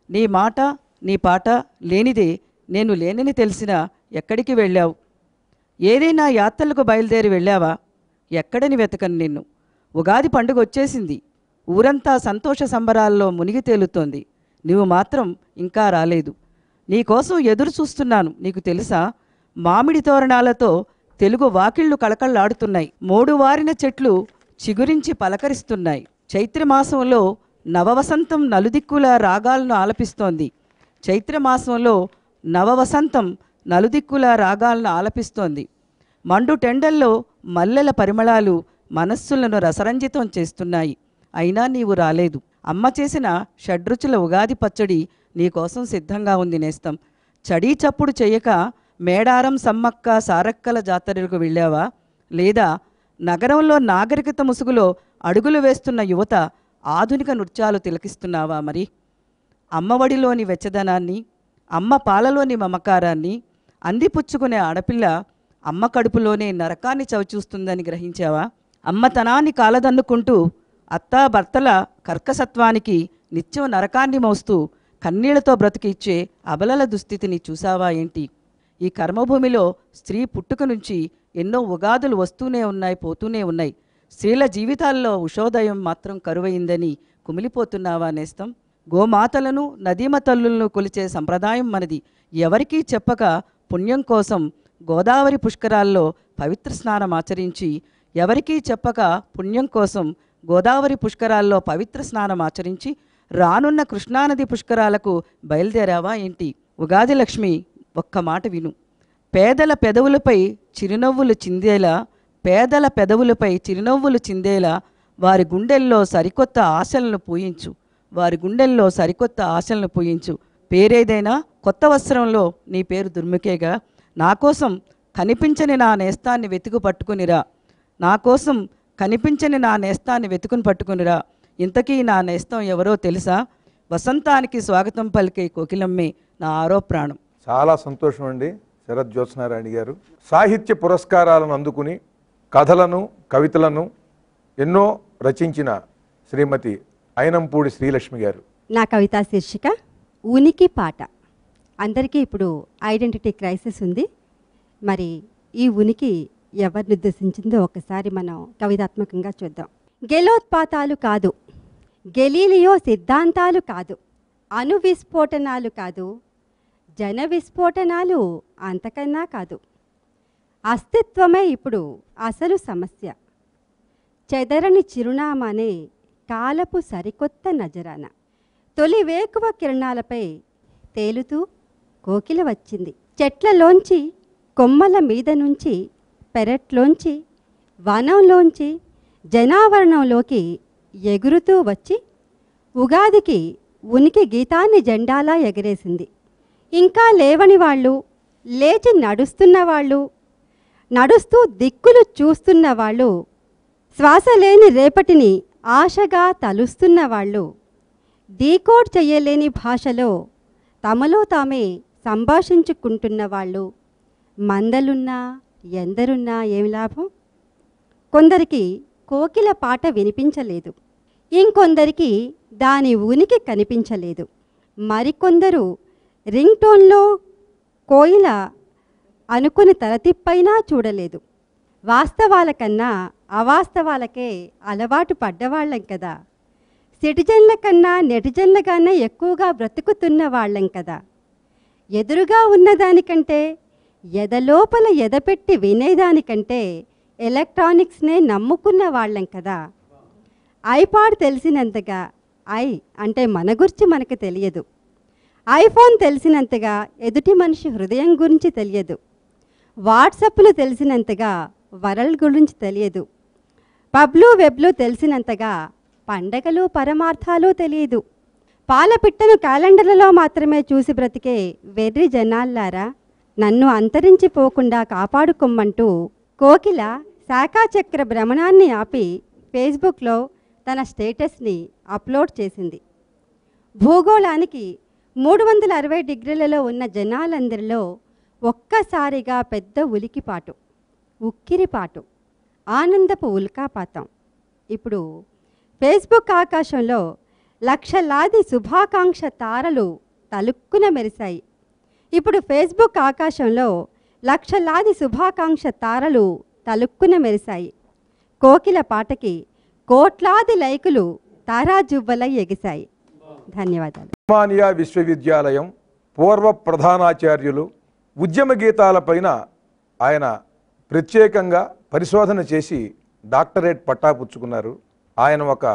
నీ మాట నీ పాట లేనిదే నేను లేనని తెలిసినా ఎక్కడికి వెళ్ళావు? ఏదైనా యాత్రలకు బయలుదేరి వెళ్ళావా? ఎక్కడని వెతకను నిన్ను. ఉగాది పండుగ వచ్చేసింది. ఊరంతా సంతోష సంబరాల్లో మునిగి తేలుతోంది. నీవు మాత్రం ఇంకా రాలేదు. నీకోసం ఎదురు చూస్తున్నాను. నీకు తెలుసా, మామిడి తోరణాలతో తెలుగు వాకిళ్ళు కళకళలాడుతున్నాయి. మోడువారిన చెట్లు చిగురించి పలకరిస్తున్నాయి. చైత్రమాసంలో నవవసంతం నలుదిక్కుల రాగాలను ఆలపిస్తోంది. చైత్రమాసంలో నవవసంతం నలుదిక్కుల రాగాలను ఆలపిస్తోంది. మండు టెండల్లో మల్లెల పరిమళాలు మనస్సులను రసరంజితం చేస్తున్నాయి. అయినా నీవు రాలేదు. అమ్మ చేసిన షడ్రుచుల ఉగాది పచ్చడి నీకోసం సిద్ధంగా ఉంది నేస్తం. చడీ చప్పుడు చేయక మేడారం సమ్మక్క సారక్కల జాతరలకు వెళ్ళావా? లేదా నగరంలో నాగరికత ముసుగులో అడుగులు వేస్తున్న యువత ఆధునిక నృత్యాలు తిలకిస్తున్నావా? మరి అమ్మఒడిలోని వెచ్చదనాన్ని, అమ్మ పాలలోని మమకారాన్ని అందిపుచ్చుకునే ఆడపిల్ల అమ్మ కడుపులోనే నరకాన్ని చవిచూస్తుందని గ్రహించావా? అమ్మతనాన్ని కాలదన్నుకుంటూ అత్తా భర్తల కర్కసత్వానికి నిత్యం నరకాన్ని మోస్తూ కన్నీళ్లతో బ్రతికిచ్చే అబలల దుస్థితిని చూసావా ఏంటి? ఈ కర్మభూమిలో స్త్రీ పుట్టుక నుంచి ఎన్నో ఉగాదులు వస్తూనే ఉన్నాయి, పోతూనే ఉన్నాయి. స్త్రీల జీవితాల్లో ఉషోదయం మాత్రం కరువైందని కుమిలిపోతున్నావా నేస్తం? గోమాతలను నదీమ తల్లులను కొలిచే సంప్రదాయం మనది. ఎవరికీ చెప్పక పుణ్యం కోసం గోదావరి పుష్కరాల్లో పవిత్ర స్నానం ఆచరించి, ఎవరికీ చెప్పక పుణ్యం కోసం గోదావరి పుష్కరాల్లో పవిత్ర స్నానం ఆచరించి రానున్న కృష్ణానది పుష్కరాలకు బయలుదేరావా ఏంటి? ఉగాది లక్ష్మి, ఒక్క మాట విను. పేదల పెదవులపై చిరునవ్వులు చిందేలా, పేదల పెదవులపై చిరునవ్వులు చిందేలా వారి గుండెల్లో సరికొత్త ఆశలను పూయించు. వారి గుండెల్లో సరికొత్త ఆశలను పూయించు. పేరేదైనా కొత్త వస్త్రంలో నీ పేరు దుర్ముఖేగా. నా కోసం కనిపించని నా నేస్తాన్ని వెతుకు పట్టుకునిరా. నా కోసం కనిపించని నా నేస్తాన్ని వెతుకుని పట్టుకునిరా. ఇంతకీ నా నేస్తం ఎవరో తెలుసా? వసంతానికి స్వాగతం పలికే కోకిలమ్మే నా ఆరో ప్రాణం. చాలా సంతోషం అండి శరజ్యోత్స్నారాణి గారు. సాహిత్య పురస్కారాలను అందుకుని కథలను, కవితలను ఎన్నో రచించిన శ్రీమతి అయినంపూడి శ్రీలక్ష్మి గారు. నా కవితా శీర్షిక ఉనికి పాట. అందరికీ ఇప్పుడు ఐడెంటిటీ క్రైసిస్ ఉంది. మరి ఈ ఉనికి ఎవరిని ఉద్దేశించిందో ఒకసారి మనం కవితాత్మకంగా చూద్దాం. గెలోత్పాతాలు కాదు, గెలీలియో సిద్ధాంతాలు కాదు, అణు విస్ఫోటనాలు కాదు, జన విస్ఫోటనాలు అంతకన్నా కాదు. అస్తిత్వమే ఇప్పుడు అసలు సమస్య. చెదరని చిరునామానే కాలపు సరికొత్త నజరాన. తొలి వేకువ కిరణాలపై తేలుతూ కోకిల వచ్చింది. చెట్లలోంచి, కొమ్మల మీద నుంచి, పెరట్లోంచి, వనంలోంచి, జనావరణంలోకి ఎగురుతూ వచ్చి ఉగాదికి ఉనికి గీతాన్ని జెండాలా ఎగరేసింది. ఇంకా లేవని వాళ్ళు, లేచి నడుస్తున్న వాళ్ళు, నడుస్తూ దిక్కులు చూస్తున్న వాళ్ళు, శ్వాస లేని రేపటిని ఆశగా తలుస్తున్న వాళ్ళు, డీకోడ్ చెయ్యలేని భాషలో తమలో తామే సంభాషించుకుంటున్న వాళ్ళు, మందలున్నా ఎందరున్నా ఏమి లాభం? కొందరికి కోకిల పాట వినిపించలేదు, ఇంకొందరికి దాని ఉనికి కనిపించలేదు. మరికొందరు రింగ్ టోన్లో కోయిల అనుకుని తలతిప్పైనా చూడలేదు. వాస్తవాల కన్నా అవాస్తవాలకే అలవాటు పడ్డవాళ్ళం కదా. సిటిజన్ల కన్నా నెటిజన్లగానే ఎక్కువగా బ్రతుకుతున్న వాళ్ళం కదా. ఎదురుగా ఉన్నదానికంటే, ఎదలోపల ఎదపెట్టి వినేదానికంటే ఎలక్ట్రానిక్స్నే నమ్ముకున్న వాళ్ళం కదా. ఐపాడ్ తెలిసినంతగా ఐ అంటే మన గురించి మనకు తెలియదు. ఐఫోన్ తెలిసినంతగా ఎదుటి మనిషి హృదయం గురించి తెలియదు. వాట్సప్లు తెలిసినంతగా వరల్డ్ గురించి తెలియదు. పబ్లు వెబ్లు తెలిసినంతగా పండగలు పరమార్థాలు తెలియదు. పాలపిట్టను క్యాలెండర్లలో మాత్రమే చూసి బ్రతికే వెర్రి జనాల్లారా, నన్ను అంతరించిపోకుండా కాపాడుకోమ్మంటూ కోకిల శాఖాచక్ర భ్రమణాన్ని ఆపి ఫేస్బుక్లో తన స్టేటస్ని అప్లోడ్ చేసింది. భూగోళానికి 360 డిగ్రీలలో ఉన్న జనాలందరిలో ఒక్కసారిగా పెద్ద ఉలికిపాటు, ఉక్కిరిపాటు, ఆనందపు ఉల్కాపాతం. ఇప్పుడు ఫేస్బుక్ ఆకాశంలో లక్షలాది శుభాకాంక్ష తారలు తలుక్కున మెరిశాయి. ఇప్పుడు ఫేస్బుక్ ఆకాశంలో లక్షలాది శుభాకాంక్ష తారలు తలుక్కున మెరిశాయి. కోకిల పాటకి కోట్లాది లైకులు తారాజువ్వలై ఎగిశాయి. ధన్యవాదాలు. ఉస్మానియా విశ్వవిద్యాలయం పూర్వ ప్రధానాచార్యులు ఉద్యమ గీతాలపైన ఆయన ప్రత్యేకంగా పరిశోధన చేసి డాక్టరేట్ పట్టా పుచ్చుకున్నారు. ఆయన ఒక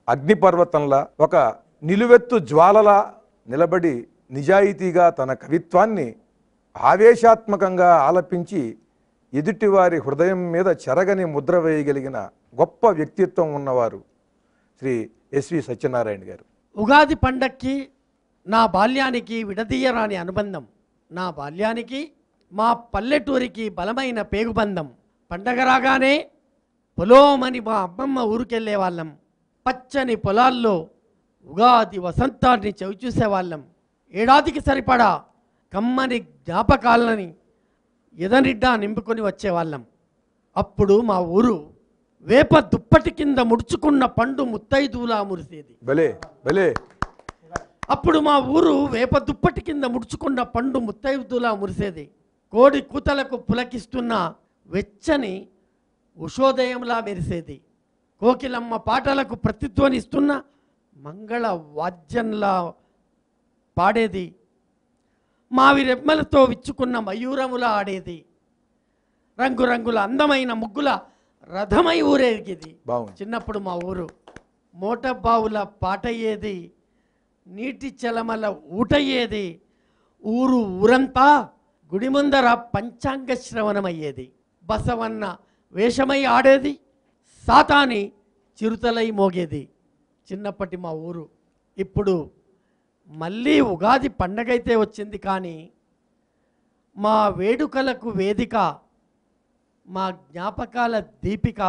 అగ్నిపర్వతంలా, ఒక నిలువెత్తు జ్వాలలా నిలబడి నిజాయితీగా తన కవిత్వాన్ని ఆవేశాత్మకంగా ఆలపించి ఎదుటివారి హృదయం మీద చెరగని ముద్ర వేయగలిగిన గొప్ప వ్యక్తిత్వం ఉన్నవారు శ్రీ ఎస్వి సత్యనారాయణ గారు. ఉగాది పండక్కి నా బాల్యానికి విడదీయరాని అనుబంధం. నా బాల్యానికి మా పల్లెటూరికి బలమైన పేగుబంధం. పండగ రాగానే పొలోమని మా అమ్మమ్మ ఊరికెళ్ళే వాళ్ళం. పచ్చని పొలాల్లో ఉగాది వసంతాన్ని చవిచూసేవాళ్ళం. ఏడాదికి సరిపడా కమ్మని జ్ఞాపకాలని ఎదనిడ్డా నింపుకొని వచ్చేవాళ్ళం. అప్పుడు మా ఊరు వేప దుప్పటి కింద ముడుచుకున్న పండు ముత్తైదులా మురిసేది. భలే భలే. అప్పుడు మా ఊరు వేప దుప్పటి కింద ముడుచుకున్న పండు ముత్తైదులా మురిసేది. కోడి కూతలకు పులకిస్తున్న వెచ్చని ఉషోదయంలా మెరిసేది. కోకిలమ్మ పాటలకు ప్రతిధ్వనిస్తున్న మంగళ వాద్యంలా పాడేది. మావి రెమ్మలతో విచ్చుకున్న మయూరములా ఆడేది. రంగురంగుల అందమైన ముగ్గుల రథమై ఊరేగిది. చిన్నప్పుడు మా ఊరు మోటబావుల పాటయ్యేది, నీటి చలమల ఊటయ్యేది. ఊరంతా గుడి ముందర పంచాంగ శ్రవణమయ్యేది. బసవన్న వేషమై ఆడేది, సాతాని చిరుతలై మోగేది. చిన్నప్పటి మా ఊరు. ఇప్పుడు మళ్ళీ ఉగాది పండగైతే వచ్చింది, కానీ మా వేడుకలకు వేదిక, మా జ్ఞాపకాల దీపిక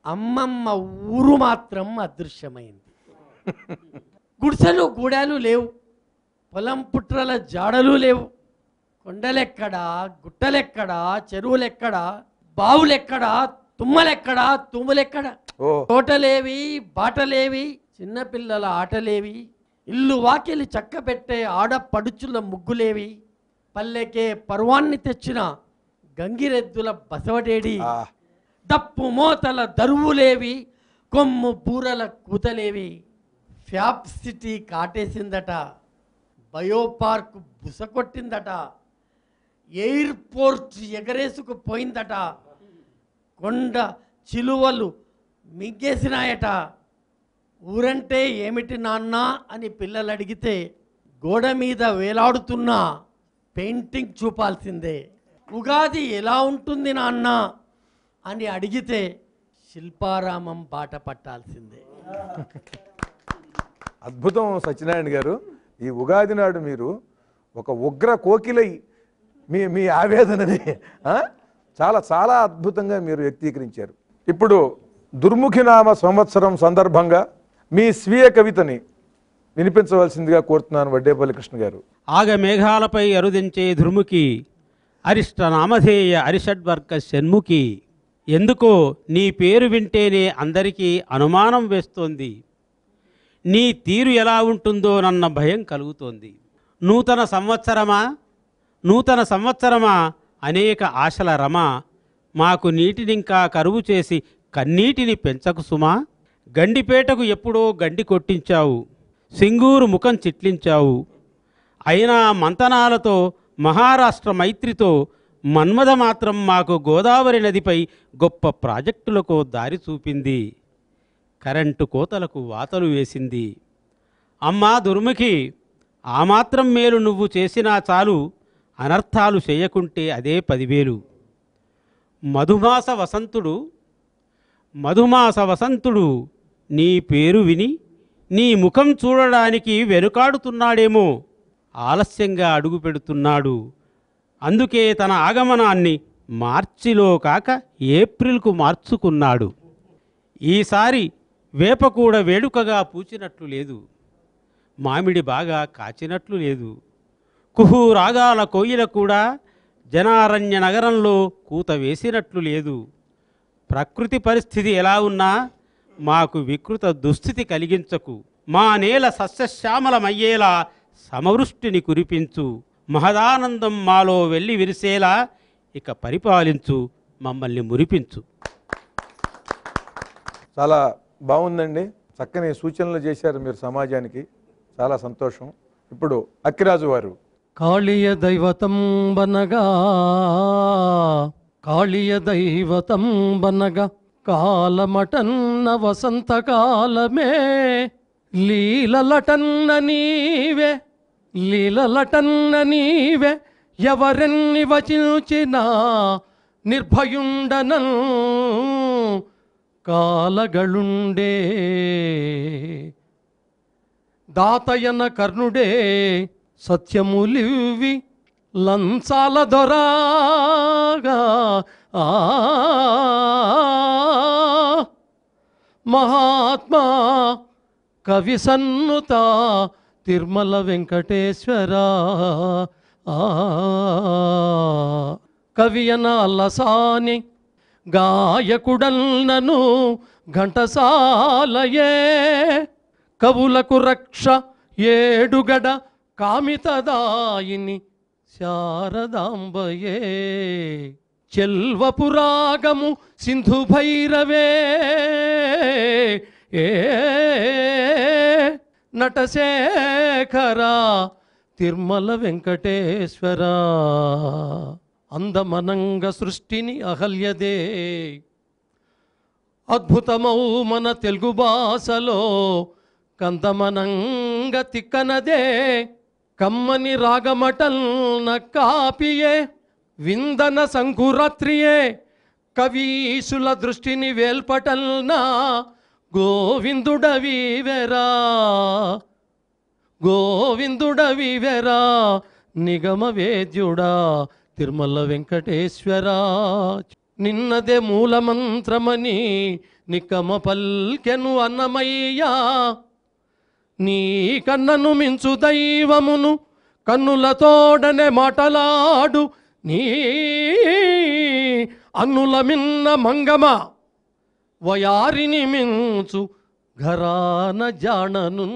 అమ్మమ్మ ఊరు మాత్రం అదృశ్యమైంది. గుడిసెలు గూడాలు లేవు, పొలం పుట్రల జాడలు లేవు. కొండలెక్కడా, గుట్టలెక్కడా, చెరువులెక్కడా, బావులెక్కడా, తుమ్మలెక్కడా, తూములెక్కడా. తోటలేవి, బాటలేవి, చిన్నపిల్లల ఆటలేవి, ఇల్లు వాకిలి చక్కబెట్టే ఆడపడుచుల ముగ్గులేవి, పల్లెకే పర్వాన్ని తెచ్చిన గంగిరెద్దుల బసవడేడి, దప్పు మోతల దరువులేవి, కొమ్ము బూరల కూతలేవి. ఫ్యాప్ సిటీ కాటేసిందట, బయోపార్క్ బుసకొట్టిందట, ఎయిర్పోర్ట్ ఎగరేసుకుపోయిందట, కొండ చిలువలు మింగేసినాయట. ఊరంటే ఏమిటి నాన్న అని పిల్లలు అడిగితే గోడ మీద వేలాడుతున్న పెయింటింగ్ చూపాల్సిందే. ఉగాది ఎలా ఉంటుంది నాన్న అని అడిగితే శిల్పారామం బాట పట్టాల్సిందే. అద్భుతం సత్యనారాయణ గారు. ఈ ఉగాది నాడు మీరు ఒక ఉగ్ర కోకిలై మీ మీ ఆవేదనని చాలా చాలా అద్భుతంగా మీరు వ్యక్తీకరించారు. ఇప్పుడు దుర్ముఖినామ సంవత్సరం సందర్భంగా మీ స్వీయ కవితని వినిపించవలసిందిగా కోరుతున్నాను వడ్డేపల్లి కృష్ణ గారు. ఆగ మేఘాలపై అరుదించే దుర్ముఖి, అరిష్ట నామధేయ అరిషడ్వర్గ షణ్ముఖి. ఎందుకో నీ పేరు వింటేనే అందరికీ అనుమానం వేస్తోంది. నీ తీరు ఎలా ఉంటుందో నన్న భయం కలుగుతోంది. నూతన సంవత్సరమా అనేక ఆశల రమ, మాకు నీటినింకా కరువు చేసి కన్నీటిని పెంచకు సుమా. గండిపేటకు ఎప్పుడో గండి కొట్టించావు, సింగూరు ముఖం చిట్లించావు. అయినా మంతనాలతో మహారాష్ట్ర మైత్రితో మన్మథ మాత్రం మాకు గోదావరి నదిపై గొప్ప ప్రాజెక్టులకు దారి చూపింది. కరెంటు కోతలకు వాతలు వేసింది. అమ్మా దుర్ముఖి, ఆ మాత్రం మేలు నువ్వు చేసినా చాలు, అనర్థాలు చేయకుంటే అదే 10,000. మధుమాస వసంతుడు నీ పేరు విని నీ ముఖం చూడడానికి వెనుకాడుతున్నాడేమో, ఆలస్యంగా అడుగు పెడుతున్నాడు. అందుకే తన ఆగమనాన్ని మార్చిలో కాక ఏప్రిల్కు మార్చుకున్నాడు. ఈసారి వేప కూడా వేడుకగా పూచినట్లు లేదు, మామిడి బాగా కాచినట్లు లేదు. కుహు రాగాల కోయిల కూడా జనారణ్య నగరంలో కూత వేసినట్లు లేదు. ప్రకృతి పరిస్థితి ఎలా ఉన్నా మాకు వికృత దుస్థితి కలిగించకు. మా నేల సస్యశ్యామలమయ్యేలా సమవృష్టిని కురిపించు. మహదానందం మాలో వెళ్ళి విరిసేలా ఇక పరిపాలించు, మమ్మల్ని మురిపించు. చాలా బాగుందండి. చక్కని సూచనలు చేశారు మీరు సమాజానికి. చాలా సంతోషం. ఇప్పుడు అక్కిరాజు వారు. కాళీయ దైవతం బనగా కాలమటన్న వసంతకాలమే, లీలలటన్న నీవే ఎవరెన్ని వచించినా నిర్భయుండనన్ కాలగళుండే. దాతయన కర్ణుడే సత్యములివి లంచాల దొరాగా, మహాత్మా కవి సన్నుత తిరుమల వెంకటేశ్వర. కవియన అల్లసాని గాయకుడన్నను ఘంటసాలయే, కవులకు రక్ష ఏడుగడ కామితదాయిని శారదాంబయే. చెల్వపురాగము సింధు భైరవే, నటశేఖర తిరుమల వెంకటేశ్వర. అందమనంగ సృష్టిని అహల్యదే, అద్భుతమౌ మన తెలుగు భాషలో కందమనంగ తిక్కనదే. కమ్మని రాగమటల్న కాపియే, విందన సంకురాత్రియే, కవీసుల దృష్టిని వేల్పటల్నా గోవిందుడవివెరా నిగమ వేద్యుడా తిరుమల వెంకటేశ్వర. నిన్నదే మూలమంత్రమని నికమ పల్కెను అన్నమయ్యా, నీ కన్నను మించు దైవమును కన్నులతోడనే మాటలాడు నీ అన్నుల మిన్న మంగమ. వయారిని మించు ఘరాన జానను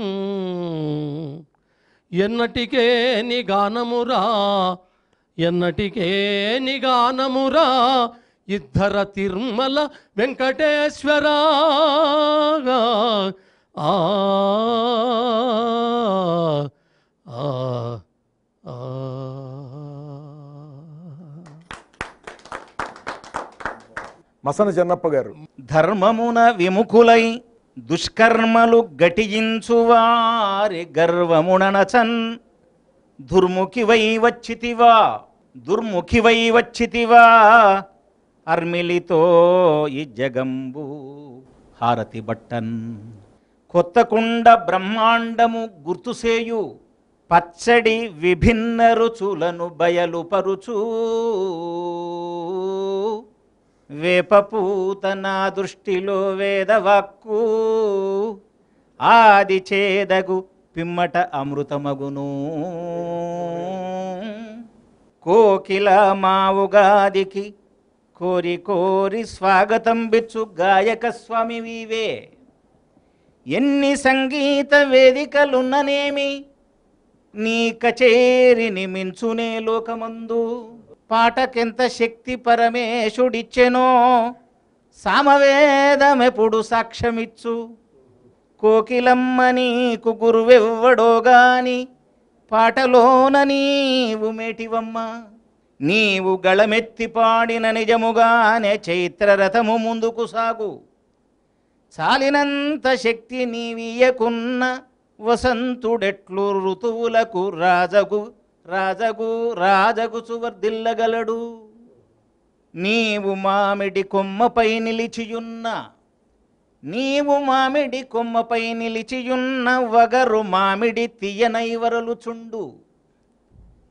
ఎన్నటికే నిగానమురా ఇద్దర తిరుమల వెంకటేశ్వర. ఆ ఆ ఆ. మసన చెన్నప్ప గారు. ధర్మమున విముఖులై దుష్కర్మలు గటించువారి గర్వముననచన్ దుర్ముఖివై వచ్చితివా అర్మిలితో ఈ జగంబు హారతి బట్టన్ కొత్తకుండ బ్రహ్మాండము గుర్తుసేయు పచ్చడి విభిన్న రుచులను బయలుపరుచు వేపపూత నా దృష్టిలో వేదవాక్కు ఆది చేదగు పిమ్మట అమృతమగును కోకిల మా ఉగాదికి కోరి కోరి స్వాగతం బిచ్చు గాయక స్వామి వీవే ఎన్ని సంగీత వేదికలున్ననేమి నీ కచేరిని మించునే లోకమందు పాటకెంత శక్తి పరమేశుడిచ్చెనో సామవేదమెప్పుడు సాక్ష్యమిచ్చు కోకిలమ్మ నీకు గురువెవ్వడో గాని పాటలోన నీవు మేటివమ్మ నీవు గళమెత్తి పాడిన నిజముగానే చైత్రరథము ముందుకు సాగు చాలినంత శక్తి నీవియకున్న వసంతుడెట్లు ఋతువులకు రాజగు చువర్దిల్లగలడు నీవు మామిడి కొమ్మపై నిలిచియున్న వగరు మామిడి తీయనైవరలు చుండు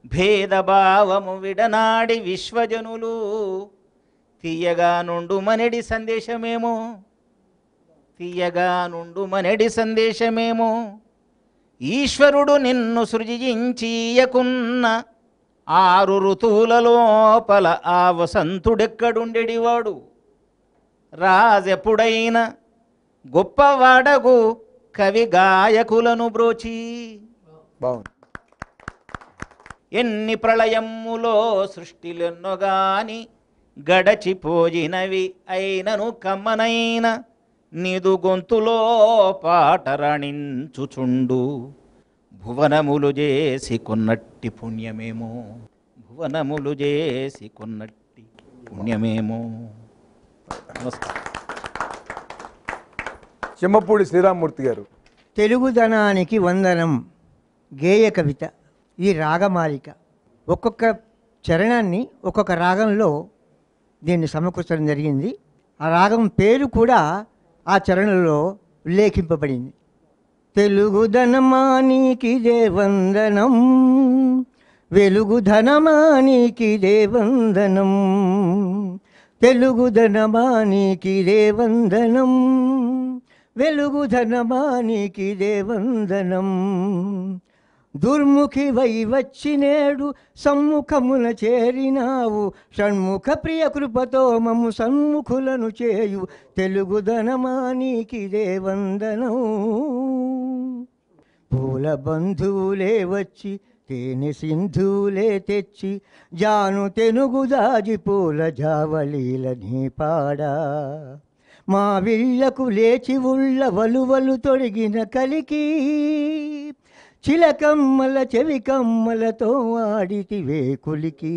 భేదభావము విడనాడి విశ్వజనులు తీయగా నుండు మనడి సందేశమేమో ఈశ్వరుడు నిన్ను సృజించీయకున్న 6 ఋతువులలోపల ఆ వసంతుడెక్కడుండెడివాడు రాజెప్పుడైనా గొప్పవాడగు కవి గాయకులను బ్రోచి బాగుంది. ఎన్ని ప్రళయములో సృష్టిలెన్నోగాని గడచిపోయినవి అయినను కమ్మనైన నిదు గొంతులో పాట రాణించుచుండు భువనములు చేసి కొన్నట్టి పుణ్యమేమో నమస్కారం. చెమ్మపూడి శ్రీరామ్మూర్తి గారు. తెలుగుదనానికి వందనం గేయ కవిత. ఈ రాగమాలిక ఒక్కొక్క చరణాన్ని ఒక్కొక్క రాగంలో దీన్ని సమకూర్చడం జరిగింది. ఆ రాగం పేరు కూడా ఆ చరణంలో ఉల్లేఖింపబడింది. తెలుగుదనమానికిదే వందనం, వెలుగుధనమానికిదే వందనం, తెలుగుదనమానికిదే వందనం, వెలుగుధనమానికిదే వందనం. దుర్ముఖివై వచ్చినేడు సమ్ముఖమున చేరినావు, షణ్ముఖ ప్రియ కృపతో మమ్ము సన్ముఖులను చేయు తెలుగుదనమానికిదే వందనం. పూల బంధువులే వచ్చి తేనె సింధువులే తెచ్చి జాను తెనుగు దాజి పూల జావలీల నీ పాడా, మా విళ్ళకు లేచి ఉళ్ళ వలువలు తొడిగిన కలికి చిలకమ్మల చెవికమ్మలతో ఆడితివే కులికి.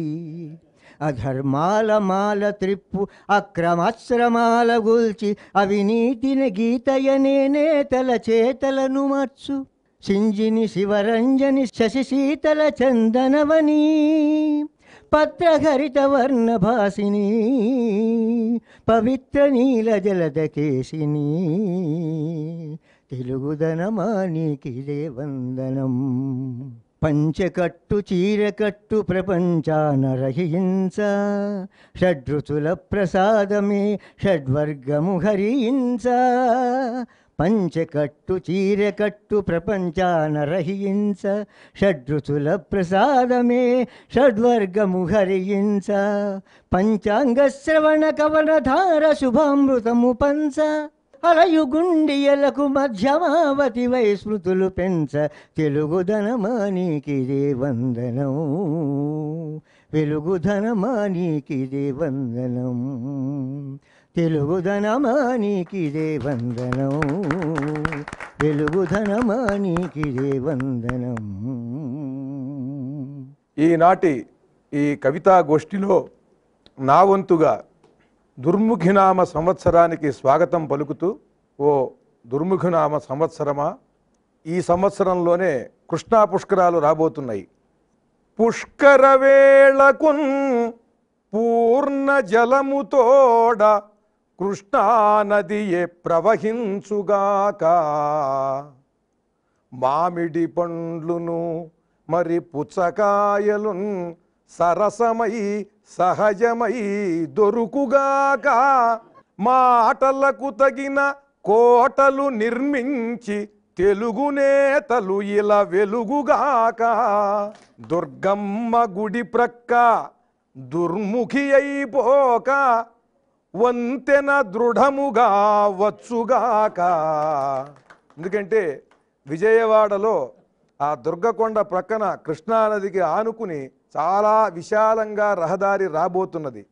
అధర్మాల మాల త్రిప్పు అక్రమాశ్రమాల గుల్చి అవినీతిని గీతయనే నేతల చేతలను మార్చు సింజిని శివరంజని శశిశీతల చందనవని పత్రహరిత వర్ణభాసిని పవిత్ర నీల జలదకేశిని తెలుగుదనమానికిదే వందనం. పంచకట్టు చీరకట్టు ప్రపంచాన రహింస షడ్రుచుల ప్రసాదమే షడ్వర్గము హరించ. పంచకట్టు చీరకట్టు ప్రపంచాన రహించ షడ్రుచుల ప్రసాదమే షడ్వర్గము హరించ. పంచాంగ శ్రవణ కవనధార శుభామృతము పంచ అలయుగుండియలకు మధ్యమావతి వై స్మృతులు పెంచ తెలుగుదనమానికిదే వందనం, వెలుగుధనమానికిదే వందనం, తెలుగుదనమానికిదే వందనం, వెలుగుధనమా నీకిదే వందనం. ఈనాటి ఈ కవితా గోష్ఠిలో నా వంతుగా దుర్ముఖినామ సంవత్సరానికి స్వాగతం పలుకుతూ, ఓ దుర్ముఖినామ సంవత్సరమా, ఈ సంవత్సరంలోనే కృష్ణా పుష్కరాలు రాబోతున్నాయి. పుష్కర వేళకున్ పూర్ణ జలముతోడ కృష్ణానదియే ప్రవహించుగాక. మామిడి పండ్లును మరి పుచ్చకాయలున్ సరసమై సహజమై దొరుకుగాక. మాటలకు తగిన కోటలు నిర్మించి తెలుగు నేతలు ఇలా వెలుగుగాక. దుర్గమ్మ గుడి ప్రక్క దుర్ముఖి అయిపోక వంతెన దృఢముగా వచ్చుగాక. ఎందుకంటే విజయవాడలో ఆ దుర్గకొండ ప్రక్కన కృష్ణానదికి ఆనుకుని చాలా విశాలంగా రహదారి రాబోతున్నది.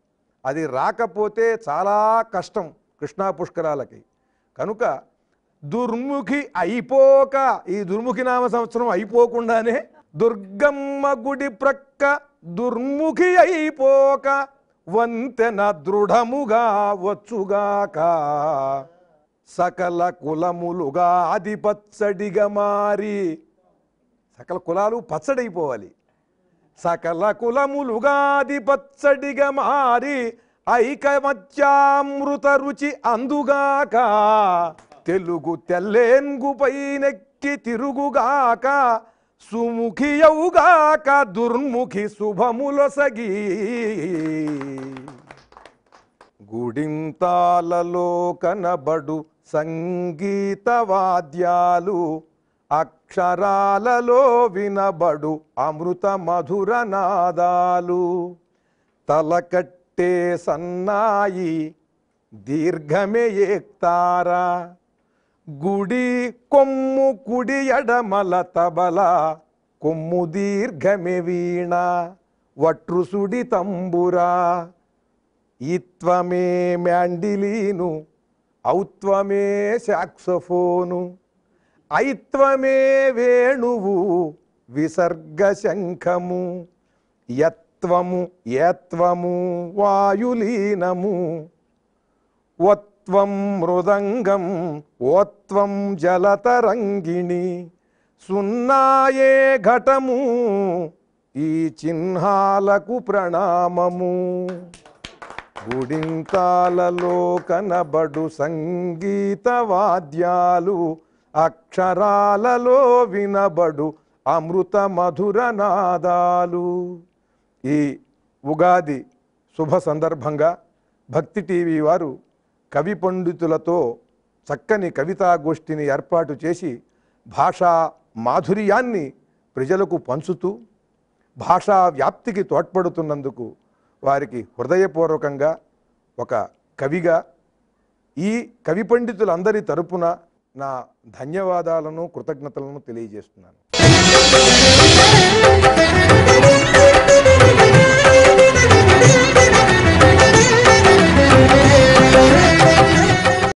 అది రాకపోతే చాలా కష్టం కృష్ణా పుష్కరాలకి. కనుక దుర్ముఖి అయిపోక, ఈ దుర్ముఖి నామ సంవత్సరం అయిపోకుండానే దుర్గమ్మ గుడి ప్రక్క దుర్ముఖి అయిపోక వంతెన దృఢముగా వచ్చుగాక. సకల కులములుగా అది పచ్చడిగా మారి, సకల కులాలు పచ్చడైపోవాలి. సకల కులములుగాది పచ్చడిగా మారి ఐకమత్యామృత రుచి అందుగాక. తెలుగు తెల్లేంగుపై నెక్కి తిరుగుగాక. సుముఖియవుగాక దుర్ముఖి శుభములొసగి. గుడింతాలలో కనబడు సంగీత వాద్యాలు, అక్షరాలలో వినబడు అమృత మధుర నాదాలు. తలకట్టే సన్నాయి దీర్ఘమే ఏక్తారా, గుడి కొమ్ము కుడి ఎడమల తబల కొమ్ము దీర్ఘమే వీణ వట్రుసుడి తంబురా. ఈత్వమే మ్యాండిలీను ఔత్వమే సాక్సోఫోను, ఐత్వమే వేణువు విసర్గ శంఖము. యత్వము ఏత్వము వాయులీనము, ఓత్వం మృదంగం ఓత్వం జలతరంగిణి. సున్నాయే ఘటము ఈ చిహ్నాలకు ప్రణామము. గుడింతాలలో కనబడు సంగీత వాద్యాలు, అక్షరాలలో వినబడు అమృత మధుర నాదాలు. ఈ ఉగాది శుభ సందర్భంగా భక్తి టీవీ వారు కవి పండితులతో చక్కని కవితాగోష్ఠిని ఏర్పాటు చేసి భాషా మాధుర్యాన్ని ప్రజలకు పంచుతూ భాషా వ్యాప్తికి తోడ్పడుతున్నందుకు వారికి హృదయపూర్వకంగా ఒక కవిగా ఈ కవి పండితులందరి తరపున నా ధన్యవాదాలను కృతజ్ఞతలను తెలియజేస్తున్నాను.